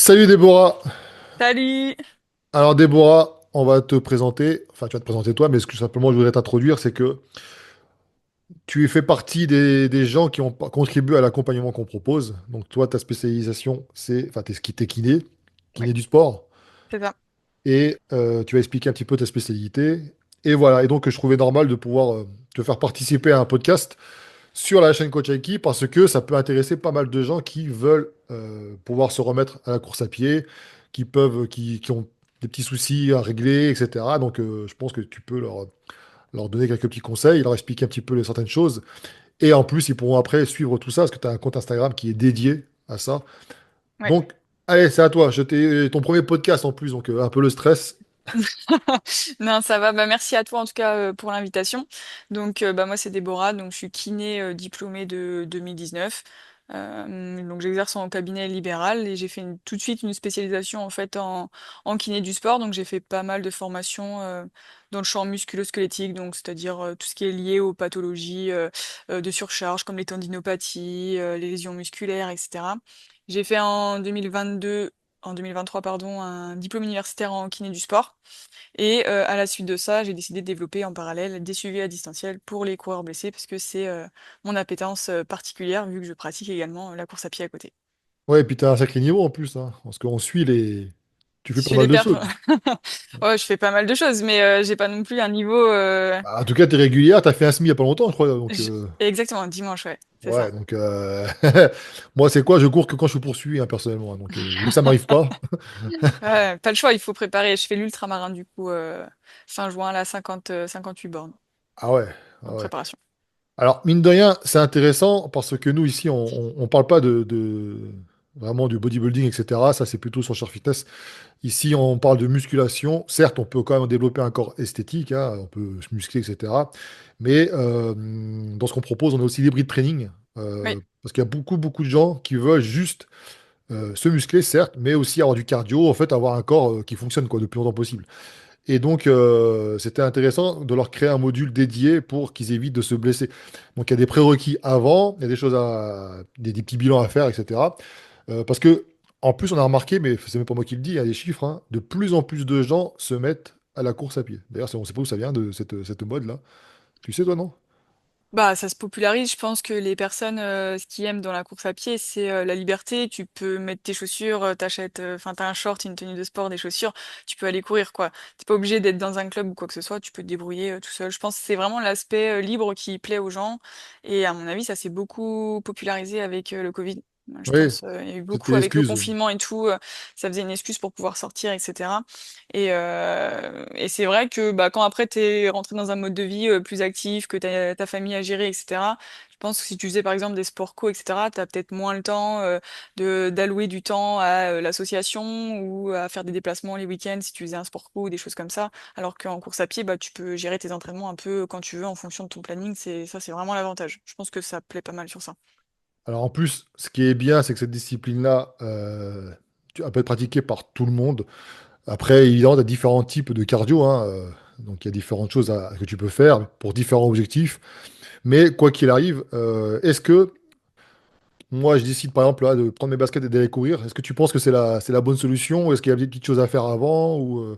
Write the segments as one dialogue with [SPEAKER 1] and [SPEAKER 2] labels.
[SPEAKER 1] Salut Déborah.
[SPEAKER 2] Salut!
[SPEAKER 1] Alors Déborah, on va te présenter, enfin tu vas te présenter toi, mais ce que simplement je voudrais t'introduire, c'est que tu fais partie des gens qui ont contribué à l'accompagnement qu'on propose. Donc toi, ta spécialisation, enfin t'es kiné,
[SPEAKER 2] Oui,
[SPEAKER 1] kiné du sport,
[SPEAKER 2] c'est ça.
[SPEAKER 1] et tu vas expliquer un petit peu ta spécialité. Et voilà, et donc je trouvais normal de pouvoir te faire participer à un podcast sur la chaîne Coach Aiki parce que ça peut intéresser pas mal de gens qui veulent pouvoir se remettre à la course à pied, qui ont des petits soucis à régler, etc. Donc, je pense que tu peux leur donner quelques petits conseils, leur expliquer un petit peu certaines choses. Et en plus, ils pourront après suivre tout ça parce que tu as un compte Instagram qui est dédié à ça.
[SPEAKER 2] Ouais.
[SPEAKER 1] Donc, allez, c'est à toi. Ton premier podcast en plus, donc un peu le stress.
[SPEAKER 2] Non, ça va. Bah, merci à toi en tout cas pour l'invitation. Donc, bah, moi, c'est Déborah. Donc, je suis kiné diplômée de 2019. Donc, j'exerce en cabinet libéral et j'ai fait tout de suite une spécialisation en fait en kiné du sport. Donc, j'ai fait pas mal de formations dans le champ musculo-squelettique, donc c'est-à-dire tout ce qui est lié aux pathologies de surcharge comme les tendinopathies, les lésions musculaires, etc. J'ai fait en 2023, pardon, un diplôme universitaire en kiné du sport. Et à la suite de ça, j'ai décidé de développer en parallèle des suivis à distanciel pour les coureurs blessés parce que c'est mon appétence particulière vu que je pratique également la course à pied à côté.
[SPEAKER 1] Ouais, et puis tu as un sacré niveau en plus, hein, parce qu'on suit les. Tu
[SPEAKER 2] Je
[SPEAKER 1] fais pas
[SPEAKER 2] suis
[SPEAKER 1] mal
[SPEAKER 2] les
[SPEAKER 1] de
[SPEAKER 2] perfs.
[SPEAKER 1] choses.
[SPEAKER 2] Ouais, je fais pas mal de choses, mais j'ai pas non plus un niveau.
[SPEAKER 1] Bah, en tout cas, tu es régulière, tu as fait un semi il y a pas longtemps, je crois. Donc,
[SPEAKER 2] Exactement, dimanche, ouais, c'est
[SPEAKER 1] ouais,
[SPEAKER 2] ça.
[SPEAKER 1] donc moi, c'est quoi? Je cours que quand je suis poursuivi, hein, personnellement, hein. Donc, vu que ça m'arrive pas.
[SPEAKER 2] Ouais, pas le choix, il faut préparer. Je fais l'ultramarin du coup fin juin, là, 58 bornes
[SPEAKER 1] Ah ouais, ah
[SPEAKER 2] en
[SPEAKER 1] ouais.
[SPEAKER 2] préparation.
[SPEAKER 1] Alors, mine de rien, c'est intéressant parce que nous, ici, on parle pas vraiment du bodybuilding, etc. Ça, c'est plutôt sur Share Fitness. Ici, on parle de musculation. Certes, on peut quand même développer un corps esthétique, hein, on peut se muscler, etc. Mais dans ce qu'on propose, on a aussi l'hybrid training.
[SPEAKER 2] Oui.
[SPEAKER 1] Parce qu'il y a beaucoup, beaucoup de gens qui veulent juste se muscler, certes, mais aussi avoir du cardio, en fait, avoir un corps qui fonctionne quoi, le plus longtemps possible. Et donc, c'était intéressant de leur créer un module dédié pour qu'ils évitent de se blesser. Donc, il y a des prérequis avant, il y a des petits bilans à faire, etc. Parce que, en plus, on a remarqué, mais c'est même pas moi qui le dis, il y a des chiffres, hein, de plus en plus de gens se mettent à la course à pied. D'ailleurs, on ne sait pas où ça vient de cette mode-là. Tu sais, toi, non?
[SPEAKER 2] Bah, ça se popularise. Je pense que les personnes, ce qu'ils aiment dans la course à pied, c'est la liberté. Tu peux mettre tes chaussures, t'achètes, enfin, t'as un short, une tenue de sport, des chaussures, tu peux aller courir, quoi. T'es pas obligé d'être dans un club ou quoi que ce soit, tu peux te débrouiller tout seul. Je pense que c'est vraiment l'aspect libre qui plaît aux gens. Et à mon avis, ça s'est beaucoup popularisé avec le Covid. Je
[SPEAKER 1] Oui,
[SPEAKER 2] pense, il y a eu
[SPEAKER 1] c'était
[SPEAKER 2] beaucoup avec le
[SPEAKER 1] l'excuse.
[SPEAKER 2] confinement et tout, ça faisait une excuse pour pouvoir sortir, etc. Et c'est vrai que bah, quand après t'es rentré dans un mode de vie plus actif, que t'as ta famille à gérer, etc. Je pense que si tu faisais par exemple des sports co, etc., t'as peut-être moins le temps d'allouer du temps à l'association ou à faire des déplacements les week-ends si tu faisais un sport co ou des choses comme ça. Alors qu'en course à pied, bah, tu peux gérer tes entraînements un peu quand tu veux en fonction de ton planning. C'est vraiment l'avantage. Je pense que ça plaît pas mal sur ça.
[SPEAKER 1] Alors, en plus, ce qui est bien, c'est que cette discipline-là, elle peut être pratiquée par tout le monde. Après, évidemment, tu as différents types de cardio, hein, donc il y a différentes choses que tu peux faire pour différents objectifs. Mais quoi qu'il arrive, est-ce que moi je décide par exemple là, de prendre mes baskets et d'aller courir, est-ce que tu penses que c'est la bonne solution ou est-ce qu'il y a des petites choses à faire avant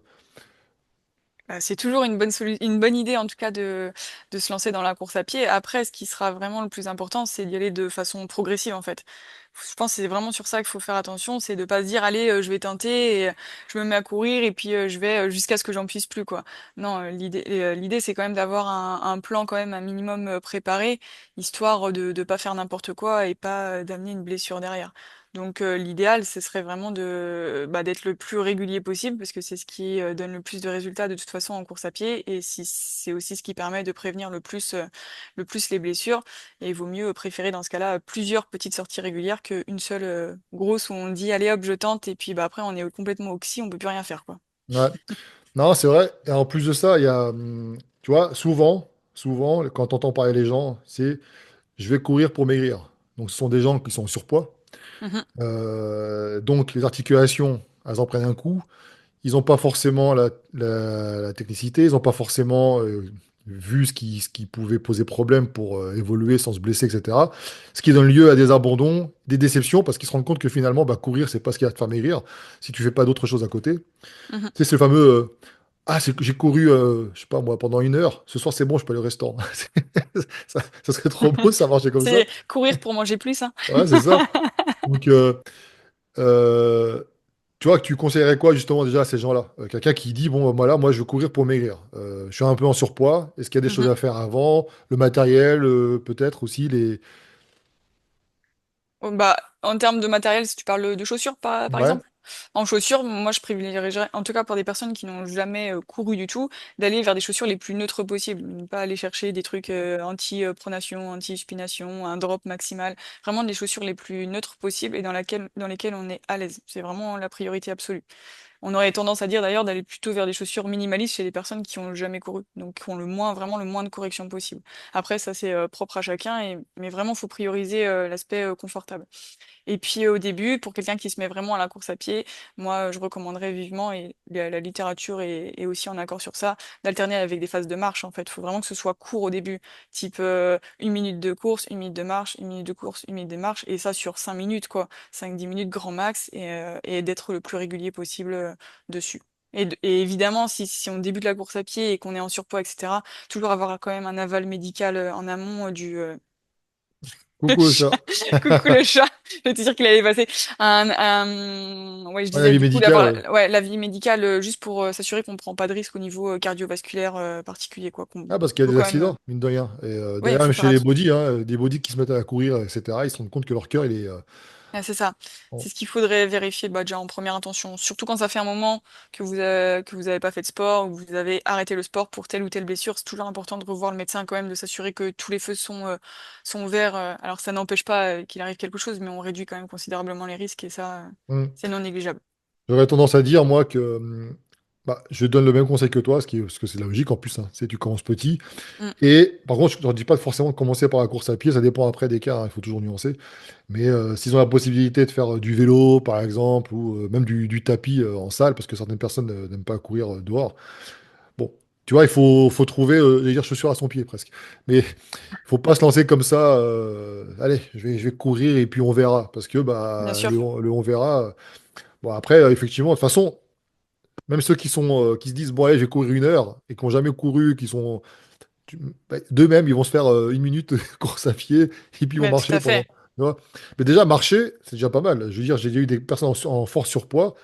[SPEAKER 2] C'est toujours une bonne idée en tout cas de se lancer dans la course à pied. Après, ce qui sera vraiment le plus important, c'est d'y aller de façon progressive en fait. Je pense que c'est vraiment sur ça qu'il faut faire attention, c'est de pas se dire allez, je vais tenter et je me mets à courir et puis je vais jusqu'à ce que j'en puisse plus quoi. Non, l'idée c'est quand même d'avoir un plan quand même un minimum préparé, histoire de pas faire n'importe quoi et pas d'amener une blessure derrière. Donc l'idéal, ce serait vraiment d'être le plus régulier possible parce que c'est ce qui donne le plus de résultats de toute façon en course à pied et si c'est aussi ce qui permet de prévenir le plus les blessures. Et il vaut mieux préférer dans ce cas-là plusieurs petites sorties régulières qu'une seule grosse où on dit allez hop je tente et puis bah après on est complètement oxy, on peut plus rien faire quoi.
[SPEAKER 1] Ouais. Non, c'est vrai. Et en plus de ça, il y a, tu vois, souvent, quand on entend parler les gens, c'est je vais courir pour maigrir. Donc, ce sont des gens qui sont en surpoids.
[SPEAKER 2] Mhm.
[SPEAKER 1] Donc, les articulations, elles en prennent un coup. Ils n'ont pas forcément la technicité, ils n'ont pas forcément vu ce qui pouvait poser problème pour évoluer sans se blesser, etc. Ce qui donne lieu à des abandons, des déceptions, parce qu'ils se rendent compte que finalement, bah, courir, c'est pas ce qui va te faire maigrir si tu fais pas d'autre chose à côté. Tu
[SPEAKER 2] Mhm.
[SPEAKER 1] sais, c'est le fameux ah, j'ai couru, je sais pas moi, pendant 1 heure. Ce soir, c'est bon, je peux aller au restaurant. Ça serait trop beau, ça marchait comme ça.
[SPEAKER 2] C'est courir pour manger plus, hein.
[SPEAKER 1] Ouais, c'est ça. Donc, euh, tu vois, que tu conseillerais quoi justement déjà à ces gens-là? Quelqu'un qui dit, bon, voilà, moi je veux courir pour maigrir. Je suis un peu en surpoids. Est-ce qu'il y a des choses
[SPEAKER 2] Mhm.
[SPEAKER 1] à faire avant? Le matériel, peut-être aussi les.
[SPEAKER 2] Oh, bah, en termes de matériel, si tu parles de chaussures, par
[SPEAKER 1] Ouais.
[SPEAKER 2] exemple. En chaussures, moi, je privilégierais, en tout cas pour des personnes qui n'ont jamais couru du tout, d'aller vers des chaussures les plus neutres possibles. Ne pas aller chercher des trucs anti-pronation, anti-supination, un drop maximal. Vraiment des chaussures les plus neutres possibles et dans lesquelles on est à l'aise. C'est vraiment la priorité absolue. On aurait tendance à dire d'ailleurs d'aller plutôt vers des chaussures minimalistes chez les personnes qui ont jamais couru, donc qui ont vraiment le moins de correction possible. Après, ça c'est propre à chacun, mais vraiment, faut prioriser l'aspect confortable. Et puis au début, pour quelqu'un qui se met vraiment à la course à pied, moi je recommanderais vivement, et la littérature est aussi en accord sur ça, d'alterner avec des phases de marche en fait. Il faut vraiment que ce soit court au début, type 1 minute de course, 1 minute de marche, 1 minute de course, 1 minute de marche, et ça sur 5 minutes quoi, 5-10 minutes grand max, et d'être le plus régulier possible dessus. Et évidemment, si on débute la course à pied et qu'on est en surpoids, etc., toujours avoir quand même un aval médical en amont le
[SPEAKER 1] Coucou le
[SPEAKER 2] chat.
[SPEAKER 1] chat.
[SPEAKER 2] Coucou le chat. J'étais sûre qu'il allait passer. Ouais, je
[SPEAKER 1] Ouais, la
[SPEAKER 2] disais
[SPEAKER 1] vie
[SPEAKER 2] du coup
[SPEAKER 1] médicale,
[SPEAKER 2] d'avoir
[SPEAKER 1] ouais.
[SPEAKER 2] ouais, l'avis médical juste pour s'assurer qu'on prend pas de risque au niveau cardiovasculaire particulier quoi. Qu'on
[SPEAKER 1] Ah, parce qu'il y a
[SPEAKER 2] faut
[SPEAKER 1] des
[SPEAKER 2] quand même.
[SPEAKER 1] accidents, mine de rien. Et
[SPEAKER 2] Ouais, il
[SPEAKER 1] d'ailleurs, même
[SPEAKER 2] faut faire
[SPEAKER 1] chez les
[SPEAKER 2] attention.
[SPEAKER 1] bodys, hein, des bodys qui se mettent à courir, etc., ils se rendent compte que leur cœur, il est.
[SPEAKER 2] Ah, c'est ça.
[SPEAKER 1] En-
[SPEAKER 2] C'est ce qu'il faudrait vérifier bah, déjà en première intention. Surtout quand ça fait un moment que vous avez pas fait de sport ou que vous avez arrêté le sport pour telle ou telle blessure. C'est toujours important de revoir le médecin quand même, de s'assurer que tous les feux sont verts. Alors ça n'empêche pas qu'il arrive quelque chose, mais on réduit quand même considérablement les risques et ça,
[SPEAKER 1] Hmm.
[SPEAKER 2] c'est non négligeable.
[SPEAKER 1] J'aurais tendance à dire, moi, que bah, je donne le même conseil que toi, parce que c'est la logique en plus, hein. Tu sais, tu commences petit.
[SPEAKER 2] Mm.
[SPEAKER 1] Et par contre, je ne dis pas forcément de commencer par la course à pied, ça dépend après des cas, hein, il faut toujours nuancer. Mais s'ils ont la possibilité de faire du vélo, par exemple, ou même du tapis en salle, parce que certaines personnes n'aiment pas courir dehors, bon, tu vois, il faut trouver, j'allais dire chaussures à son pied presque. Mais il faut pas se lancer comme ça, allez, je vais courir et puis on verra. Parce que
[SPEAKER 2] Bien
[SPEAKER 1] bah,
[SPEAKER 2] sûr.
[SPEAKER 1] le on verra. Bon, après, effectivement, de toute façon, même ceux qui se disent, bon, allez, je vais courir 1 heure et qui n'ont jamais couru, qui sont d'eux-mêmes, ils vont se faire 1 minute de course à pied et puis ils vont
[SPEAKER 2] Ouais, tout
[SPEAKER 1] marcher
[SPEAKER 2] à
[SPEAKER 1] pendant.
[SPEAKER 2] fait.
[SPEAKER 1] Tu vois. Mais déjà, marcher, c'est déjà pas mal. Je veux dire, j'ai déjà eu des personnes en fort surpoids,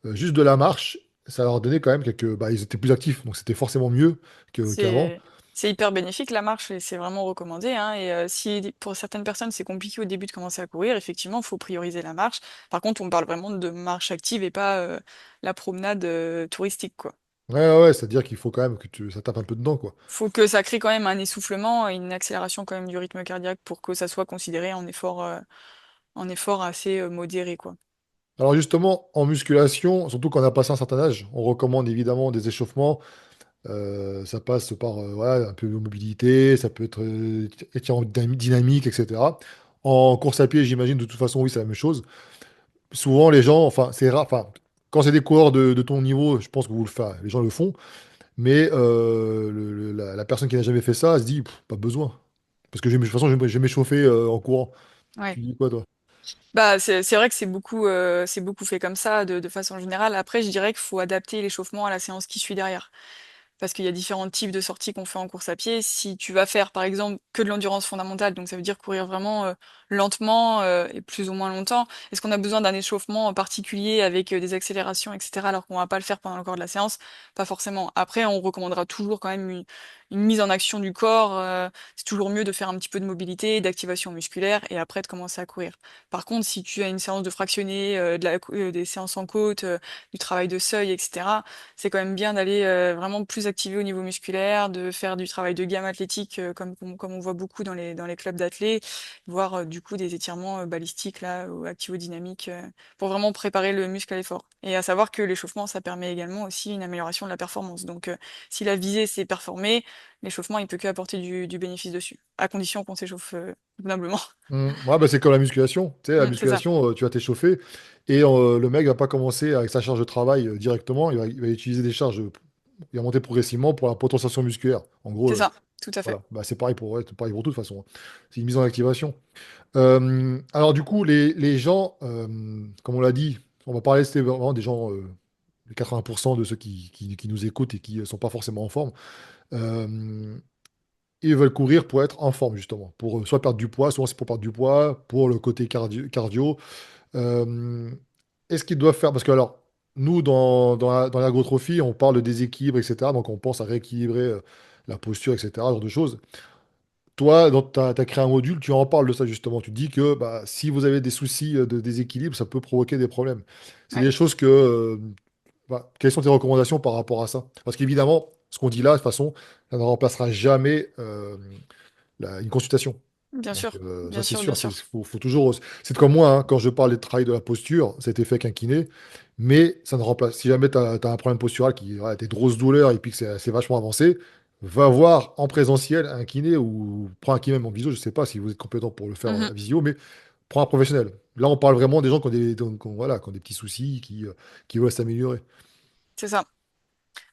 [SPEAKER 1] juste de la marche, ça leur donnait quand même quelques. Bah, ils étaient plus actifs, donc c'était forcément mieux qu'avant.
[SPEAKER 2] C'est hyper bénéfique la marche et c'est vraiment recommandé, hein. Et si pour certaines personnes c'est compliqué au début de commencer à courir, effectivement, il faut prioriser la marche. Par contre, on parle vraiment de marche active et pas la promenade touristique, quoi.
[SPEAKER 1] Ouais, ouais, ouais, c'est-à-dire qu'il faut quand même ça tape un peu dedans, quoi.
[SPEAKER 2] Faut que ça crée quand même un essoufflement et une accélération quand même du rythme cardiaque pour que ça soit considéré en effort assez modéré, quoi.
[SPEAKER 1] Alors justement, en musculation, surtout quand on a passé un certain âge, on recommande évidemment des échauffements. Ça passe par voilà, un peu de mobilité, ça peut être étirement dynamique, etc. En course à pied, j'imagine de toute façon, oui, c'est la même chose. Souvent, les gens, enfin, c'est rare, enfin, quand c'est des coureurs de ton niveau, je pense que vous le faites, les gens le font, mais la personne qui n'a jamais fait ça, elle se dit, pff, pas besoin. Parce que de toute façon, je vais m'échauffer en courant.
[SPEAKER 2] Ouais.
[SPEAKER 1] Tu dis quoi, toi?
[SPEAKER 2] Bah, c'est vrai que c'est beaucoup fait comme ça de façon générale. Après, je dirais qu'il faut adapter l'échauffement à la séance qui suit derrière. Parce qu'il y a différents types de sorties qu'on fait en course à pied. Si tu vas faire, par exemple, que de l'endurance fondamentale, donc ça veut dire courir vraiment lentement et plus ou moins longtemps, est-ce qu'on a besoin d'un échauffement particulier avec des accélérations, etc., alors qu'on va pas le faire pendant le corps de la séance? Pas forcément. Après, on recommandera toujours quand même une mise en action du corps. C'est toujours mieux de faire un petit peu de mobilité, d'activation musculaire, et après de commencer à courir. Par contre, si tu as une séance de fractionné, des séances en côte, du travail de seuil, etc., c'est quand même bien d'aller vraiment plus activer au niveau musculaire, de faire du travail de gamme athlétique comme on voit beaucoup dans les clubs d'athlètes, voire du coup des étirements balistiques là, ou activo-dynamiques pour vraiment préparer le muscle à l'effort. Et à savoir que l'échauffement, ça permet également aussi une amélioration de la performance. Donc si la visée c'est performer, l'échauffement il peut que apporter du bénéfice dessus, à condition qu'on s'échauffe convenablement.
[SPEAKER 1] Ouais, bah, c'est comme la musculation. Tu sais, la
[SPEAKER 2] C'est ça.
[SPEAKER 1] musculation, tu vas t'échauffer et le mec va pas commencer avec sa charge de travail directement. Il va utiliser des charges et à monter progressivement pour la potentiation musculaire. En gros,
[SPEAKER 2] C'est ça, tout à fait.
[SPEAKER 1] voilà, bah, c'est pareil pour, ouais, c'est pareil pour tout, de toute façon, hein. C'est une mise en activation. Alors du coup, les gens, comme on l'a dit, on va parler c'était vraiment des gens, les 80% de ceux qui nous écoutent et qui ne sont pas forcément en forme. Euh, Ils veulent courir pour être en forme, justement, pour soit perdre du poids, souvent c'est pour perdre du poids, pour le côté cardio. Euh, Est-ce qu'ils doivent faire, parce que alors, nous, dans l'ergotrophie, on parle de déséquilibre, etc. Donc on pense à rééquilibrer la posture, etc., ce genre de choses. Toi, tu as créé un module, tu en parles de ça justement. Tu dis que bah, si vous avez des soucis de déséquilibre, ça peut provoquer des problèmes. C'est
[SPEAKER 2] Ouais.
[SPEAKER 1] des choses que... bah, quelles sont tes recommandations par rapport à ça? Parce qu'évidemment, ce qu'on dit là, de toute façon, ça ne remplacera jamais une consultation.
[SPEAKER 2] Bien
[SPEAKER 1] Donc
[SPEAKER 2] sûr,
[SPEAKER 1] ça
[SPEAKER 2] bien
[SPEAKER 1] c'est
[SPEAKER 2] sûr, bien
[SPEAKER 1] sûr,
[SPEAKER 2] sûr.
[SPEAKER 1] faut toujours. C'est comme moi, hein, quand je parle de travail de la posture, ça a été fait avec un kiné, mais ça ne remplace. Si jamais tu as, un problème postural qui a des grosses douleurs et puis que c'est vachement avancé, va voir en présentiel un kiné ou prends un kiné même en visio, je ne sais pas si vous êtes compétent pour le faire
[SPEAKER 2] Mhm.
[SPEAKER 1] à visio, mais prends un professionnel. Là, on parle vraiment des gens qui ont voilà, qui ont des petits soucis, qui veulent s'améliorer.
[SPEAKER 2] C'est ça.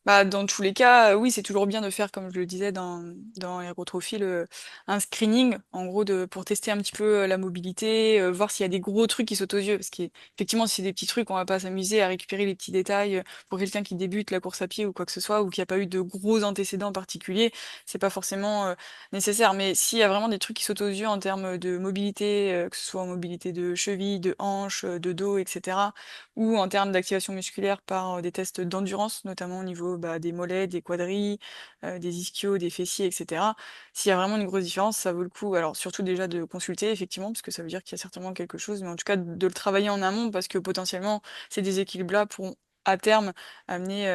[SPEAKER 2] Bah, dans tous les cas, oui, c'est toujours bien de faire, comme je le disais dans Aérotrophie, un screening, en gros, pour tester un petit peu la mobilité, voir s'il y a des gros trucs qui sautent aux yeux. Parce qu'effectivement, si c'est des petits trucs, on va pas s'amuser à récupérer les petits détails pour quelqu'un qui débute la course à pied ou quoi que ce soit, ou qui a pas eu de gros antécédents particuliers, c'est pas forcément nécessaire. Mais s'il y a vraiment des trucs qui sautent aux yeux en termes de mobilité, que ce soit en mobilité de cheville, de hanche, de dos, etc., ou en termes d'activation musculaire par des tests d'endurance, notamment au niveau bah, des mollets, des quadris, des ischios, des fessiers, etc. S'il y a vraiment une grosse différence, ça vaut le coup. Alors surtout déjà de consulter, effectivement, parce que ça veut dire qu'il y a certainement quelque chose, mais en tout cas de le travailler en amont, parce que potentiellement ces déséquilibres-là pourront à terme amener,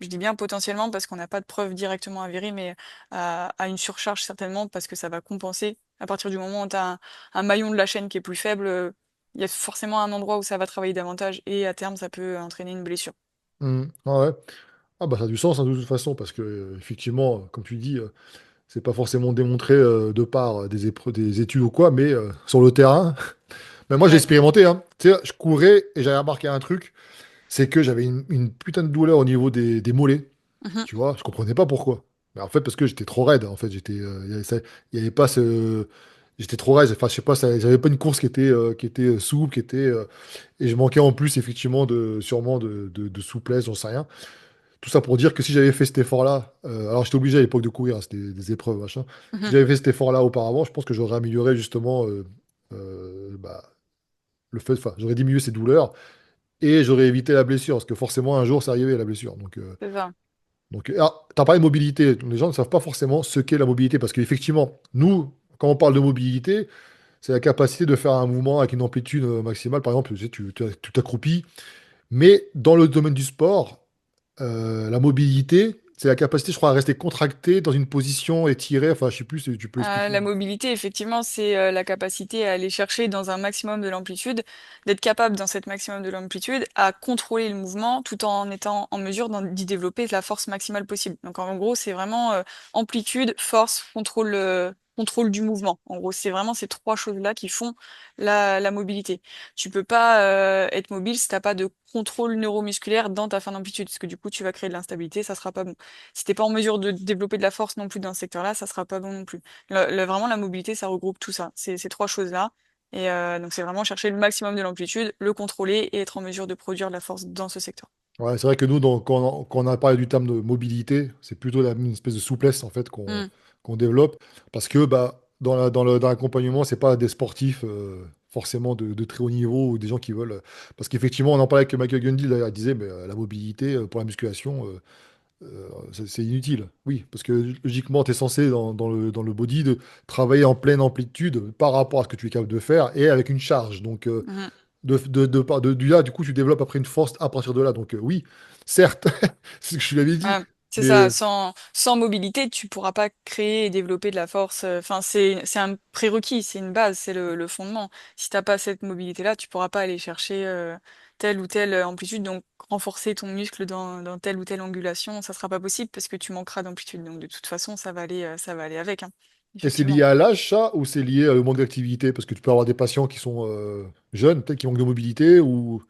[SPEAKER 2] je dis bien potentiellement parce qu'on n'a pas de preuves directement avérées, mais à une surcharge certainement, parce que ça va compenser. À partir du moment où tu as un maillon de la chaîne qui est plus faible, il y a forcément un endroit où ça va travailler davantage et à terme, ça peut entraîner une blessure.
[SPEAKER 1] Ah ouais. Ah bah ça a du sens, hein, de toute façon, parce que effectivement, comme tu dis, c'est pas forcément démontré de par des études ou quoi, mais sur le terrain. Mais moi, j'ai
[SPEAKER 2] Ouais.
[SPEAKER 1] expérimenté, hein. Tu sais, je courais et j'avais remarqué un truc, c'est que j'avais une putain de douleur au niveau des mollets.
[SPEAKER 2] Mhm.
[SPEAKER 1] Tu vois, je comprenais pas pourquoi. Mais en fait, parce que j'étais trop raide. En fait, il y avait pas ce, j'étais trop raide. Enfin, je sais pas, j'avais pas une course qui était souple, et je manquais en plus effectivement sûrement de souplesse, j'en sais rien. Tout ça pour dire que si j'avais fait cet effort-là, alors j'étais obligé à l'époque de courir, hein, c'était des épreuves, machin. Si
[SPEAKER 2] Mhm.
[SPEAKER 1] j'avais fait cet effort-là auparavant, je pense que j'aurais amélioré justement bah, enfin, j'aurais diminué ces douleurs et j'aurais évité la blessure, parce que forcément un jour ça arrivait la blessure.
[SPEAKER 2] C'est ça.
[SPEAKER 1] Alors, tu as parlé de mobilité. Les gens ne savent pas forcément ce qu'est la mobilité, parce qu'effectivement, nous, quand on parle de mobilité, c'est la capacité de faire un mouvement avec une amplitude maximale. Par exemple, tu sais, tu t'accroupis. Mais dans le domaine du sport, la mobilité, c'est la capacité, je crois, à rester contracté dans une position étirée. Enfin, je sais plus si tu peux expliquer.
[SPEAKER 2] La mobilité, effectivement, c'est la capacité à aller chercher dans un maximum de l'amplitude, d'être capable dans cette maximum de l'amplitude à contrôler le mouvement tout en étant en mesure d'y développer la force maximale possible. Donc en gros, c'est vraiment amplitude, force, contrôle du mouvement. En gros, c'est vraiment ces trois choses-là qui font la mobilité. Tu peux pas être mobile si t'as pas de contrôle neuromusculaire dans ta fin d'amplitude, parce que du coup, tu vas créer de l'instabilité, ça sera pas bon. Si t'es pas en mesure de développer de la force non plus dans ce secteur-là, ça sera pas bon non plus. Vraiment, la mobilité, ça regroupe tout ça, ces trois choses-là. Et donc, c'est vraiment chercher le maximum de l'amplitude, le contrôler et être en mesure de produire de la force dans ce secteur.
[SPEAKER 1] Ouais, c'est vrai que nous, quand on a parlé du terme de mobilité, c'est plutôt une espèce de souplesse en fait
[SPEAKER 2] Hmm.
[SPEAKER 1] qu'on développe. Parce que bah, dans l'accompagnement, c'est pas des sportifs forcément de très haut niveau ou des gens qui veulent. Parce qu'effectivement, on en parlait avec Michael Gundy, d'ailleurs, il disait mais, la mobilité pour la musculation, c'est inutile. Oui, parce que logiquement, tu es censé dans le body de travailler en pleine amplitude par rapport à ce que tu es capable de faire et avec une charge. Donc,
[SPEAKER 2] Mhm.
[SPEAKER 1] du coup, tu développes après une force à partir de là. Donc, oui, certes, c'est ce que je l'avais dit,
[SPEAKER 2] Ouais, c'est
[SPEAKER 1] mais
[SPEAKER 2] ça, sans mobilité, tu pourras pas créer et développer de la force. Enfin, c'est un prérequis, c'est une base, c'est le fondement. Si t'as pas cette mobilité-là, tu pourras pas aller chercher telle ou telle amplitude, donc renforcer ton muscle dans telle ou telle angulation, ça sera pas possible parce que tu manqueras d'amplitude. Donc de toute façon, ça va aller avec, hein,
[SPEAKER 1] et c'est
[SPEAKER 2] effectivement.
[SPEAKER 1] lié à l'âge, ça, ou c'est lié au manque d'activité? Parce que tu peux avoir des patients qui sont jeunes, peut-être qui manquent de mobilité, ou...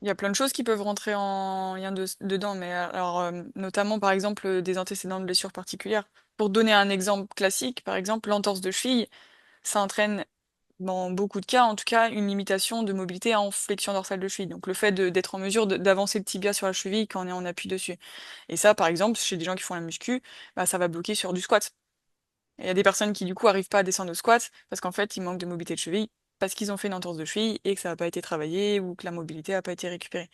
[SPEAKER 2] Il y a plein de choses qui peuvent rentrer en lien dedans, mais alors, notamment par exemple des antécédents de blessures particulières. Pour donner un exemple classique, par exemple, l'entorse de cheville, ça entraîne, dans beaucoup de cas en tout cas, une limitation de mobilité en flexion dorsale de cheville. Donc le fait d'être en mesure d'avancer le tibia sur la cheville quand on est en appui dessus. Et ça, par exemple, chez des gens qui font la muscu, bah, ça va bloquer sur du squat. Et il y a des personnes qui du coup arrivent pas à descendre au squat parce qu'en fait ils manquent de mobilité de cheville parce qu'ils ont fait une entorse de cheville et que ça n'a pas été travaillé ou que la mobilité n'a pas été récupérée.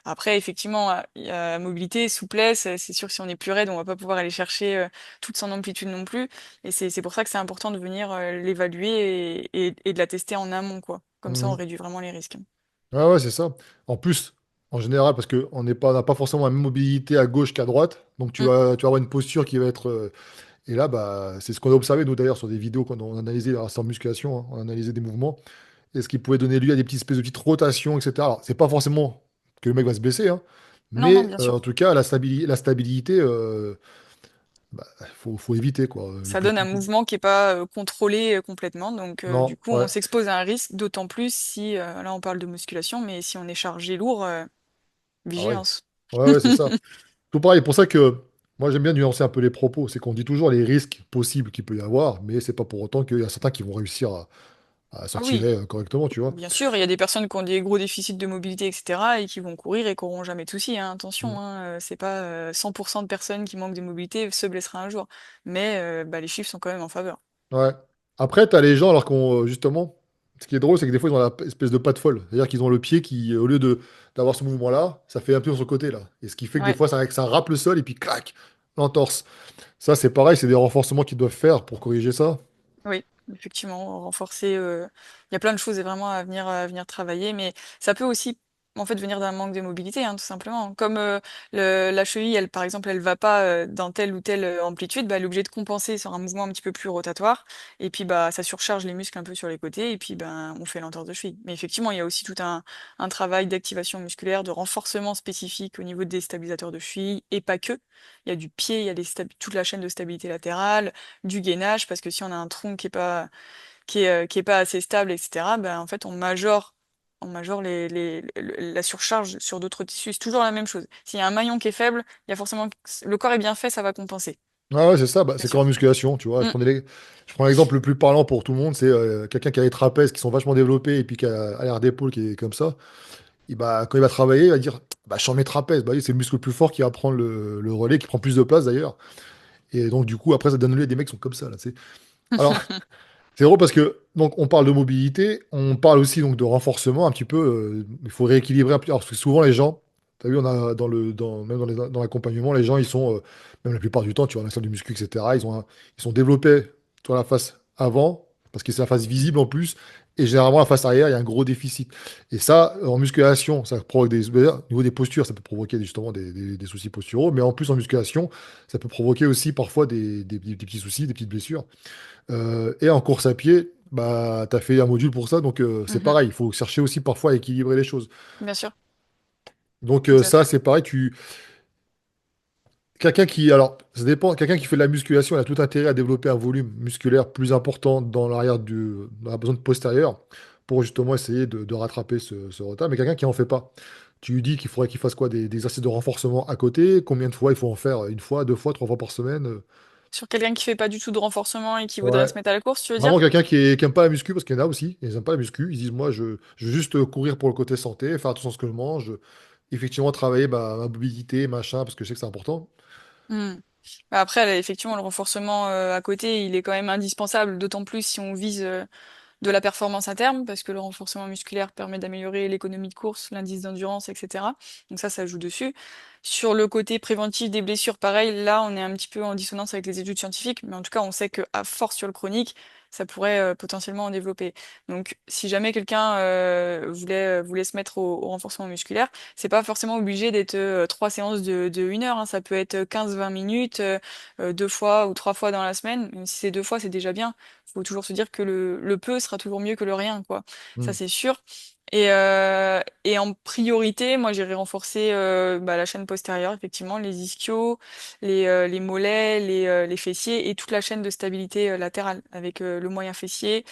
[SPEAKER 2] Après, effectivement, il y a mobilité, souplesse, c'est sûr que si on est plus raide, on va pas pouvoir aller chercher toute son amplitude non plus. Et c'est pour ça que c'est important de venir l'évaluer et de la tester en amont, quoi. Comme ça, on
[SPEAKER 1] Mhm.
[SPEAKER 2] réduit vraiment les risques.
[SPEAKER 1] Ouais, ouais, c'est ça. En plus, en général, parce qu'on n'est pas, on n'a pas forcément la même mobilité à gauche qu'à droite, donc
[SPEAKER 2] Mm.
[SPEAKER 1] tu vas avoir une posture qui va être. Et là, bah, c'est ce qu'on a observé, nous d'ailleurs, sur des vidéos quand on analysait, alors, c'est en musculation, hein, on analysait des mouvements, et ce qui pouvait donner lieu à des petites espèces de petites rotations, etc. Alors, c'est pas forcément que le mec va se blesser, hein,
[SPEAKER 2] Non, non,
[SPEAKER 1] mais
[SPEAKER 2] bien sûr.
[SPEAKER 1] en tout cas, la stabilité, bah, faut éviter, quoi.
[SPEAKER 2] Ça donne un mouvement qui est pas contrôlé complètement. Donc, du
[SPEAKER 1] Non,
[SPEAKER 2] coup, on
[SPEAKER 1] ouais.
[SPEAKER 2] s'expose à un risque, d'autant plus si, là, on parle de musculation, mais si on est chargé lourd,
[SPEAKER 1] Ah ouais.
[SPEAKER 2] vigilance.
[SPEAKER 1] Ouais, ouais, c'est ça. Tout pareil, pour ça que moi j'aime bien nuancer un peu les propos. C'est qu'on dit toujours les risques possibles qu'il peut y avoir, mais c'est pas pour autant qu'il y a certains qui vont réussir à s'en
[SPEAKER 2] Ah oui,
[SPEAKER 1] tirer correctement, tu vois.
[SPEAKER 2] bien sûr, il y a des personnes qui ont des gros déficits de mobilité, etc., et qui vont courir et qui n'auront jamais de soucis, hein.
[SPEAKER 1] Mm.
[SPEAKER 2] Attention, hein, c'est pas 100% de personnes qui manquent de mobilité se blessera un jour. Mais bah, les chiffres sont quand même en faveur.
[SPEAKER 1] Ouais. Après, tu as les gens, alors qu'on, justement, ce qui est drôle, c'est que des fois ils ont la espèce de patte folle. C'est-à-dire qu'ils ont le pied qui, au lieu de d'avoir ce mouvement-là, ça fait un peu sur son côté, là. Et ce qui fait que des
[SPEAKER 2] Ouais.
[SPEAKER 1] fois ça râpe le sol et puis clac, l'entorse. Ça, c'est pareil, c'est des renforcements qu'ils doivent faire pour corriger ça.
[SPEAKER 2] Oui, effectivement, renforcer. Il y a plein de choses et vraiment à venir travailler, mais ça peut aussi en fait venir d'un manque de mobilité, hein, tout simplement. Comme la cheville, elle, par exemple, elle va pas dans telle ou telle amplitude, bah, elle est obligée de compenser sur un mouvement un petit peu plus rotatoire, et puis bah ça surcharge les muscles un peu sur les côtés, et puis ben on fait l'entorse de cheville. Mais effectivement, il y a aussi tout un travail d'activation musculaire, de renforcement spécifique au niveau des stabilisateurs de cheville, et pas que. Il y a du pied, il y a toute la chaîne de stabilité latérale du gainage, parce que si on a un tronc qui est pas assez stable, etc., ben, en fait, on majore la surcharge sur d'autres tissus. C'est toujours la même chose. S'il y a un maillon qui est faible, il y a forcément, le corps est bien fait, ça va compenser,
[SPEAKER 1] Ah ouais, c'est ça, bah,
[SPEAKER 2] bien
[SPEAKER 1] c'est comme
[SPEAKER 2] sûr.
[SPEAKER 1] en musculation, tu vois.
[SPEAKER 2] Mm.
[SPEAKER 1] Je prends l'exemple le plus parlant pour tout le monde, c'est quelqu'un qui a les trapèzes qui sont vachement développés et puis qui a l'air d'épaule qui est comme ça. Et bah, quand il va travailler, il va dire bah, je sens mes trapèzes. Bah, oui, c'est le muscle le plus fort qui va prendre le relais, qui prend plus de place d'ailleurs. Et donc, du coup, après, ça donne lieu à des mecs qui sont comme ça, là, tu sais. Alors, c'est drôle parce que donc on parle de mobilité, on parle aussi donc de renforcement un petit peu. Il faut rééquilibrer un peu. Alors, parce que souvent les gens, tu as vu, on a même dans l'accompagnement, les gens ils sont même la plupart du temps, tu vois, dans la salle du muscu, etc. Ils sont développés sur la face avant parce que c'est la face visible en plus. Et généralement la face arrière, il y a un gros déficit. Et ça, en musculation, ça provoque d'ailleurs, au niveau des postures, ça peut provoquer justement des soucis posturaux. Mais en plus en musculation, ça peut provoquer aussi parfois des petits soucis, des petites blessures. Et en course à pied, bah, tu as fait un module pour ça, donc c'est
[SPEAKER 2] Mhm.
[SPEAKER 1] pareil, il faut chercher aussi parfois à équilibrer les choses.
[SPEAKER 2] Bien sûr,
[SPEAKER 1] Donc
[SPEAKER 2] tout à
[SPEAKER 1] ça,
[SPEAKER 2] fait.
[SPEAKER 1] c'est pareil, quelqu'un qui, alors, ça dépend, quelqu'un qui fait de la musculation, il a tout intérêt à développer un volume musculaire plus important dans dans la zone postérieure, pour justement essayer de rattraper ce retard. Mais quelqu'un qui n'en fait pas, tu lui dis qu'il faudrait qu'il fasse quoi, des exercices de renforcement à côté, combien de fois il faut en faire, une fois, deux fois, trois fois par semaine.
[SPEAKER 2] Sur quelqu'un qui fait pas du tout de renforcement et qui voudrait
[SPEAKER 1] Ouais.
[SPEAKER 2] se mettre à la course, tu veux
[SPEAKER 1] Vraiment
[SPEAKER 2] dire?
[SPEAKER 1] quelqu'un qui aime pas la muscu, parce qu'il y en a aussi, ils n'aiment pas la muscu. Ils disent, moi, je veux juste courir pour le côté santé, faire attention à ce que je mange, effectivement travailler ma mobilité, machin, parce que je sais que c'est important.
[SPEAKER 2] Hmm. Bah, après, là, effectivement, le renforcement à côté, il est quand même indispensable, d'autant plus si on vise de la performance à terme, parce que le renforcement musculaire permet d'améliorer l'économie de course, l'indice d'endurance, etc. Donc ça joue dessus. Sur le côté préventif des blessures, pareil, là, on est un petit peu en dissonance avec les études scientifiques, mais en tout cas, on sait qu'à force sur le chronique, ça pourrait potentiellement en développer. Donc, si jamais quelqu'un voulait se mettre au renforcement musculaire, c'est pas forcément obligé d'être trois séances de 1 heure, hein. Ça peut être 15-20 minutes, deux fois ou trois fois dans la semaine. Même si c'est deux fois, c'est déjà bien. Faut toujours se dire que le peu sera toujours mieux que le rien, quoi. Ça,
[SPEAKER 1] Hmm.
[SPEAKER 2] c'est sûr. Et en priorité, moi, j'irai renforcer la chaîne postérieure, effectivement, les ischios, les mollets, les fessiers et toute la chaîne de stabilité latérale avec le moyen fessier,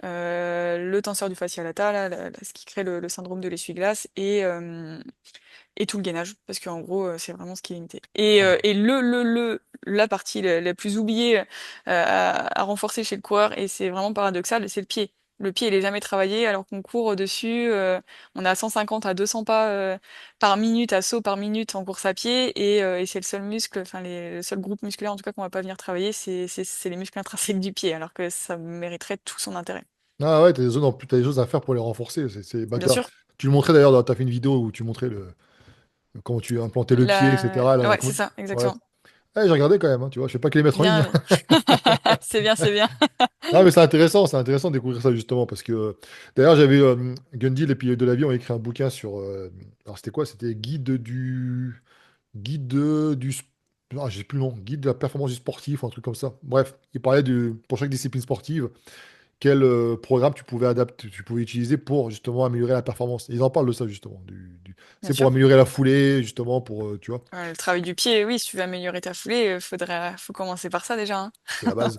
[SPEAKER 2] le tenseur du fascia lata, là, ce qui crée le syndrome de l'essuie-glace et tout le gainage, parce qu'en gros, c'est vraiment ce qui est limité. Et la partie la plus oubliée à renforcer chez le coureur, et c'est vraiment paradoxal, c'est le pied. Le pied, il est jamais travaillé, alors qu'on court dessus. On a 150 à 200 pas par minute, à saut par minute en course à pied, et c'est le seul muscle, enfin le seul groupe musculaire en tout cas qu'on va pas venir travailler, c'est les muscles intrinsèques du pied, alors que ça mériterait tout son intérêt.
[SPEAKER 1] Ah ouais, t'as des choses à faire pour les renforcer. Bah,
[SPEAKER 2] Bien sûr.
[SPEAKER 1] tu le montrais d'ailleurs, t'as fait une vidéo où tu montrais comment tu implantais le pied, etc. Là,
[SPEAKER 2] Ouais, c'est ça,
[SPEAKER 1] ouais.
[SPEAKER 2] exactement.
[SPEAKER 1] Ouais, j'ai regardé quand même, hein, tu vois, je fais pas que les mettre en ligne,
[SPEAKER 2] Bien,
[SPEAKER 1] hein.
[SPEAKER 2] c'est bien, c'est bien.
[SPEAKER 1] Non, mais c'est intéressant de découvrir ça justement, parce que d'ailleurs, j'avais Gundil et puis de la vie ont écrit un bouquin sur. Alors, c'était quoi? C'était Guide du. Ah, j'ai plus le nom. Guide de la performance du sportif, ou un truc comme ça. Bref, il parlait pour chaque discipline sportive, quel programme tu pouvais adapter, tu pouvais utiliser pour justement améliorer la performance. Et ils en parlent de ça justement.
[SPEAKER 2] Bien
[SPEAKER 1] C'est pour
[SPEAKER 2] sûr.
[SPEAKER 1] améliorer la foulée, justement, tu vois,
[SPEAKER 2] Le travail du pied, oui, si tu veux améliorer ta foulée, faut commencer par ça déjà, hein.
[SPEAKER 1] c'est la base.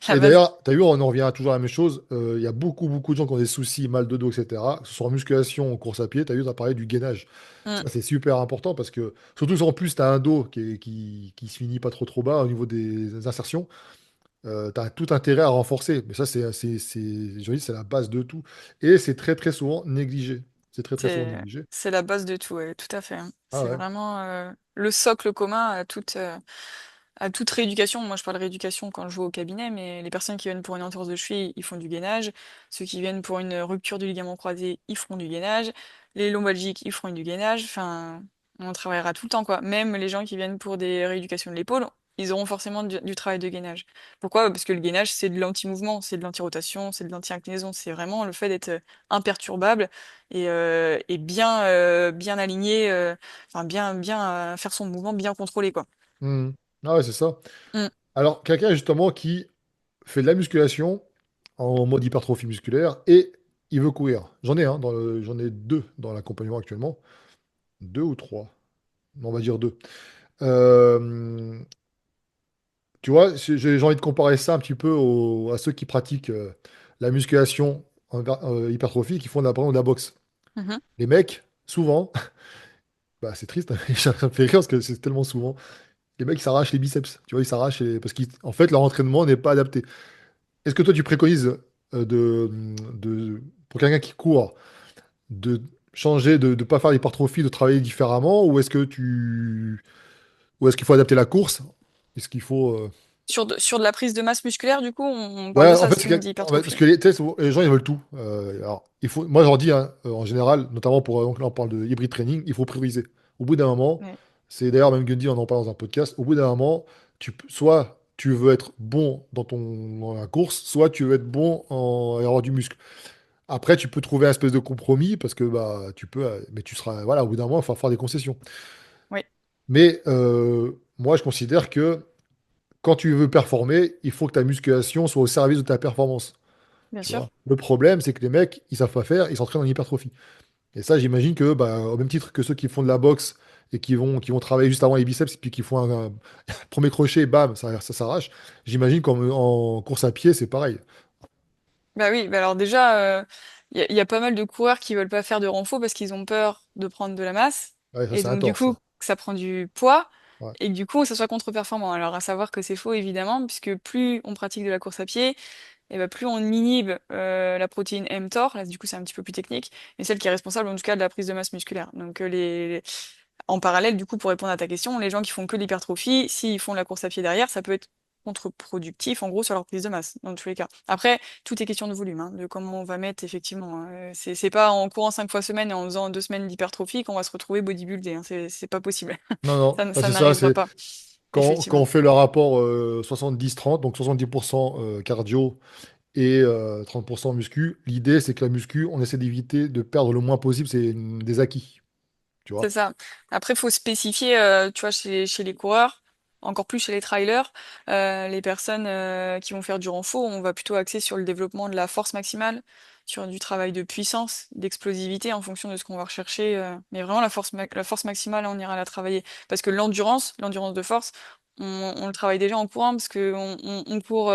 [SPEAKER 2] La
[SPEAKER 1] Et
[SPEAKER 2] base.
[SPEAKER 1] d'ailleurs, tu as vu, on en revient à toujours à la même chose. Il y a beaucoup de gens qui ont des soucis, mal de dos, etc. Que ce soit en musculation, en course à pied, tu as vu, tu as parlé du gainage.
[SPEAKER 2] Mm.
[SPEAKER 1] Ça, c'est super important parce que, surtout si en plus, tu as un dos qui se finit pas trop bas au niveau des insertions, tu as tout intérêt à renforcer. Mais ça, je dis, c'est la base de tout. Et c'est très souvent négligé. C'est très souvent négligé.
[SPEAKER 2] C'est la base de tout, ouais, tout à fait, hein.
[SPEAKER 1] Ah
[SPEAKER 2] C'est
[SPEAKER 1] ouais.
[SPEAKER 2] vraiment le socle commun à toute rééducation. Moi, je parle rééducation quand je vais au cabinet, mais les personnes qui viennent pour une entorse de cheville, ils font du gainage. Ceux qui viennent pour une rupture du ligament croisé, ils feront du gainage. Les lombalgiques, ils feront du gainage. Enfin, on travaillera tout le temps, quoi. Même les gens qui viennent pour des rééducations de l'épaule, ils auront forcément du travail de gainage. Pourquoi? Parce que le gainage, c'est de l'anti-mouvement, c'est de l'anti-rotation, c'est de l'anti-inclinaison. C'est vraiment le fait d'être imperturbable et bien aligné, enfin bien faire son mouvement bien contrôlé, quoi.
[SPEAKER 1] Mhm. Ah ouais, c'est ça.
[SPEAKER 2] Mm.
[SPEAKER 1] Alors, quelqu'un justement qui fait de la musculation en mode hypertrophie musculaire et il veut courir. J'en ai deux dans l'accompagnement actuellement. Deux ou trois. On va dire deux. Euh, Tu vois, j'ai envie de comparer ça un petit peu à ceux qui pratiquent la musculation en hypertrophie, qui font par exemple de la boxe.
[SPEAKER 2] Mhm.
[SPEAKER 1] Les mecs, souvent, bah, c'est triste, ça me fait rire parce que c'est tellement souvent, les mecs ils s'arrachent les biceps. Tu vois, ils parce qu'en fait, leur entraînement n'est pas adapté. Est-ce que toi, tu préconises pour quelqu'un qui court, de changer, de ne pas faire l'hypertrophie, de travailler différemment, ou est-ce qu'il faut adapter la course? Est-ce qu'il faut.
[SPEAKER 2] Sur de la prise de masse musculaire, du coup, on parle
[SPEAKER 1] Ouais,
[SPEAKER 2] de
[SPEAKER 1] en
[SPEAKER 2] ça
[SPEAKER 1] fait,
[SPEAKER 2] si tu me dis
[SPEAKER 1] parce
[SPEAKER 2] hypertrophie.
[SPEAKER 1] que tu sais, souvent, les gens, ils veulent tout. Alors, moi, je leur dis, hein, en général, notamment donc là, on parle de hybrid training, il faut prioriser. Au bout d'un moment,
[SPEAKER 2] Ouais.
[SPEAKER 1] c'est d'ailleurs même Gundy, on en parle dans un podcast, au bout d'un moment, soit tu veux être bon dans la course, soit tu veux être bon et avoir du muscle. Après, tu peux trouver un espèce de compromis parce que bah, mais tu seras, voilà, au bout d'un moment, il va falloir faire des concessions.
[SPEAKER 2] Oui,
[SPEAKER 1] Mais moi, je considère que quand tu veux performer, il faut que ta musculation soit au service de ta performance.
[SPEAKER 2] bien
[SPEAKER 1] Tu
[SPEAKER 2] sûr.
[SPEAKER 1] vois. Le problème, c'est que les mecs, ils savent pas faire, ils s'entraînent en hypertrophie. Et ça, j'imagine que, bah, au même titre que ceux qui font de la boxe et qui vont travailler juste avant les biceps, et puis qui font un premier crochet, bam, ça s'arrache. J'imagine qu'en course à pied, c'est pareil.
[SPEAKER 2] Bah oui, bah alors déjà, il y a pas mal de coureurs qui veulent pas faire de renfort parce qu'ils ont peur de prendre de la masse,
[SPEAKER 1] Ouais, ça,
[SPEAKER 2] et
[SPEAKER 1] c'est un
[SPEAKER 2] donc du
[SPEAKER 1] tort,
[SPEAKER 2] coup,
[SPEAKER 1] ça.
[SPEAKER 2] que ça prend du poids,
[SPEAKER 1] Ouais.
[SPEAKER 2] et que du coup, ça soit contre-performant. Alors à savoir que c'est faux, évidemment, puisque plus on pratique de la course à pied, et bah, plus on inhibe la protéine mTOR, là du coup c'est un petit peu plus technique, mais celle qui est responsable en tout cas de la prise de masse musculaire. Donc en parallèle, du coup, pour répondre à ta question, les gens qui font que l'hypertrophie, s'ils font de la course à pied derrière, ça peut être contre-productif en gros sur leur prise de masse, dans tous les cas. Après, tout est question de volume, hein, de comment on va mettre effectivement, hein. C'est pas en courant 5 fois semaine et en faisant 2 semaines d'hypertrophie qu'on va se retrouver bodybuildé, hein. C'est pas possible.
[SPEAKER 1] Non, non,
[SPEAKER 2] Ça,
[SPEAKER 1] ah,
[SPEAKER 2] ça
[SPEAKER 1] c'est ça,
[SPEAKER 2] n'arrivera
[SPEAKER 1] c'est
[SPEAKER 2] pas,
[SPEAKER 1] quand
[SPEAKER 2] effectivement.
[SPEAKER 1] on fait le rapport 70-30, donc 70% cardio et 30% muscu, l'idée, c'est que la muscu, on essaie d'éviter de perdre le moins possible, c'est des acquis, tu
[SPEAKER 2] C'est
[SPEAKER 1] vois.
[SPEAKER 2] ça. Après, il faut spécifier, tu vois, chez les coureurs, encore plus chez les trailers, les personnes qui vont faire du renfort, on va plutôt axer sur le développement de la force maximale, sur du travail de puissance, d'explosivité en fonction de ce qu'on va rechercher. Mais vraiment, la force maximale, on ira la travailler. Parce que l'endurance de force, on le travaille déjà en courant parce que on court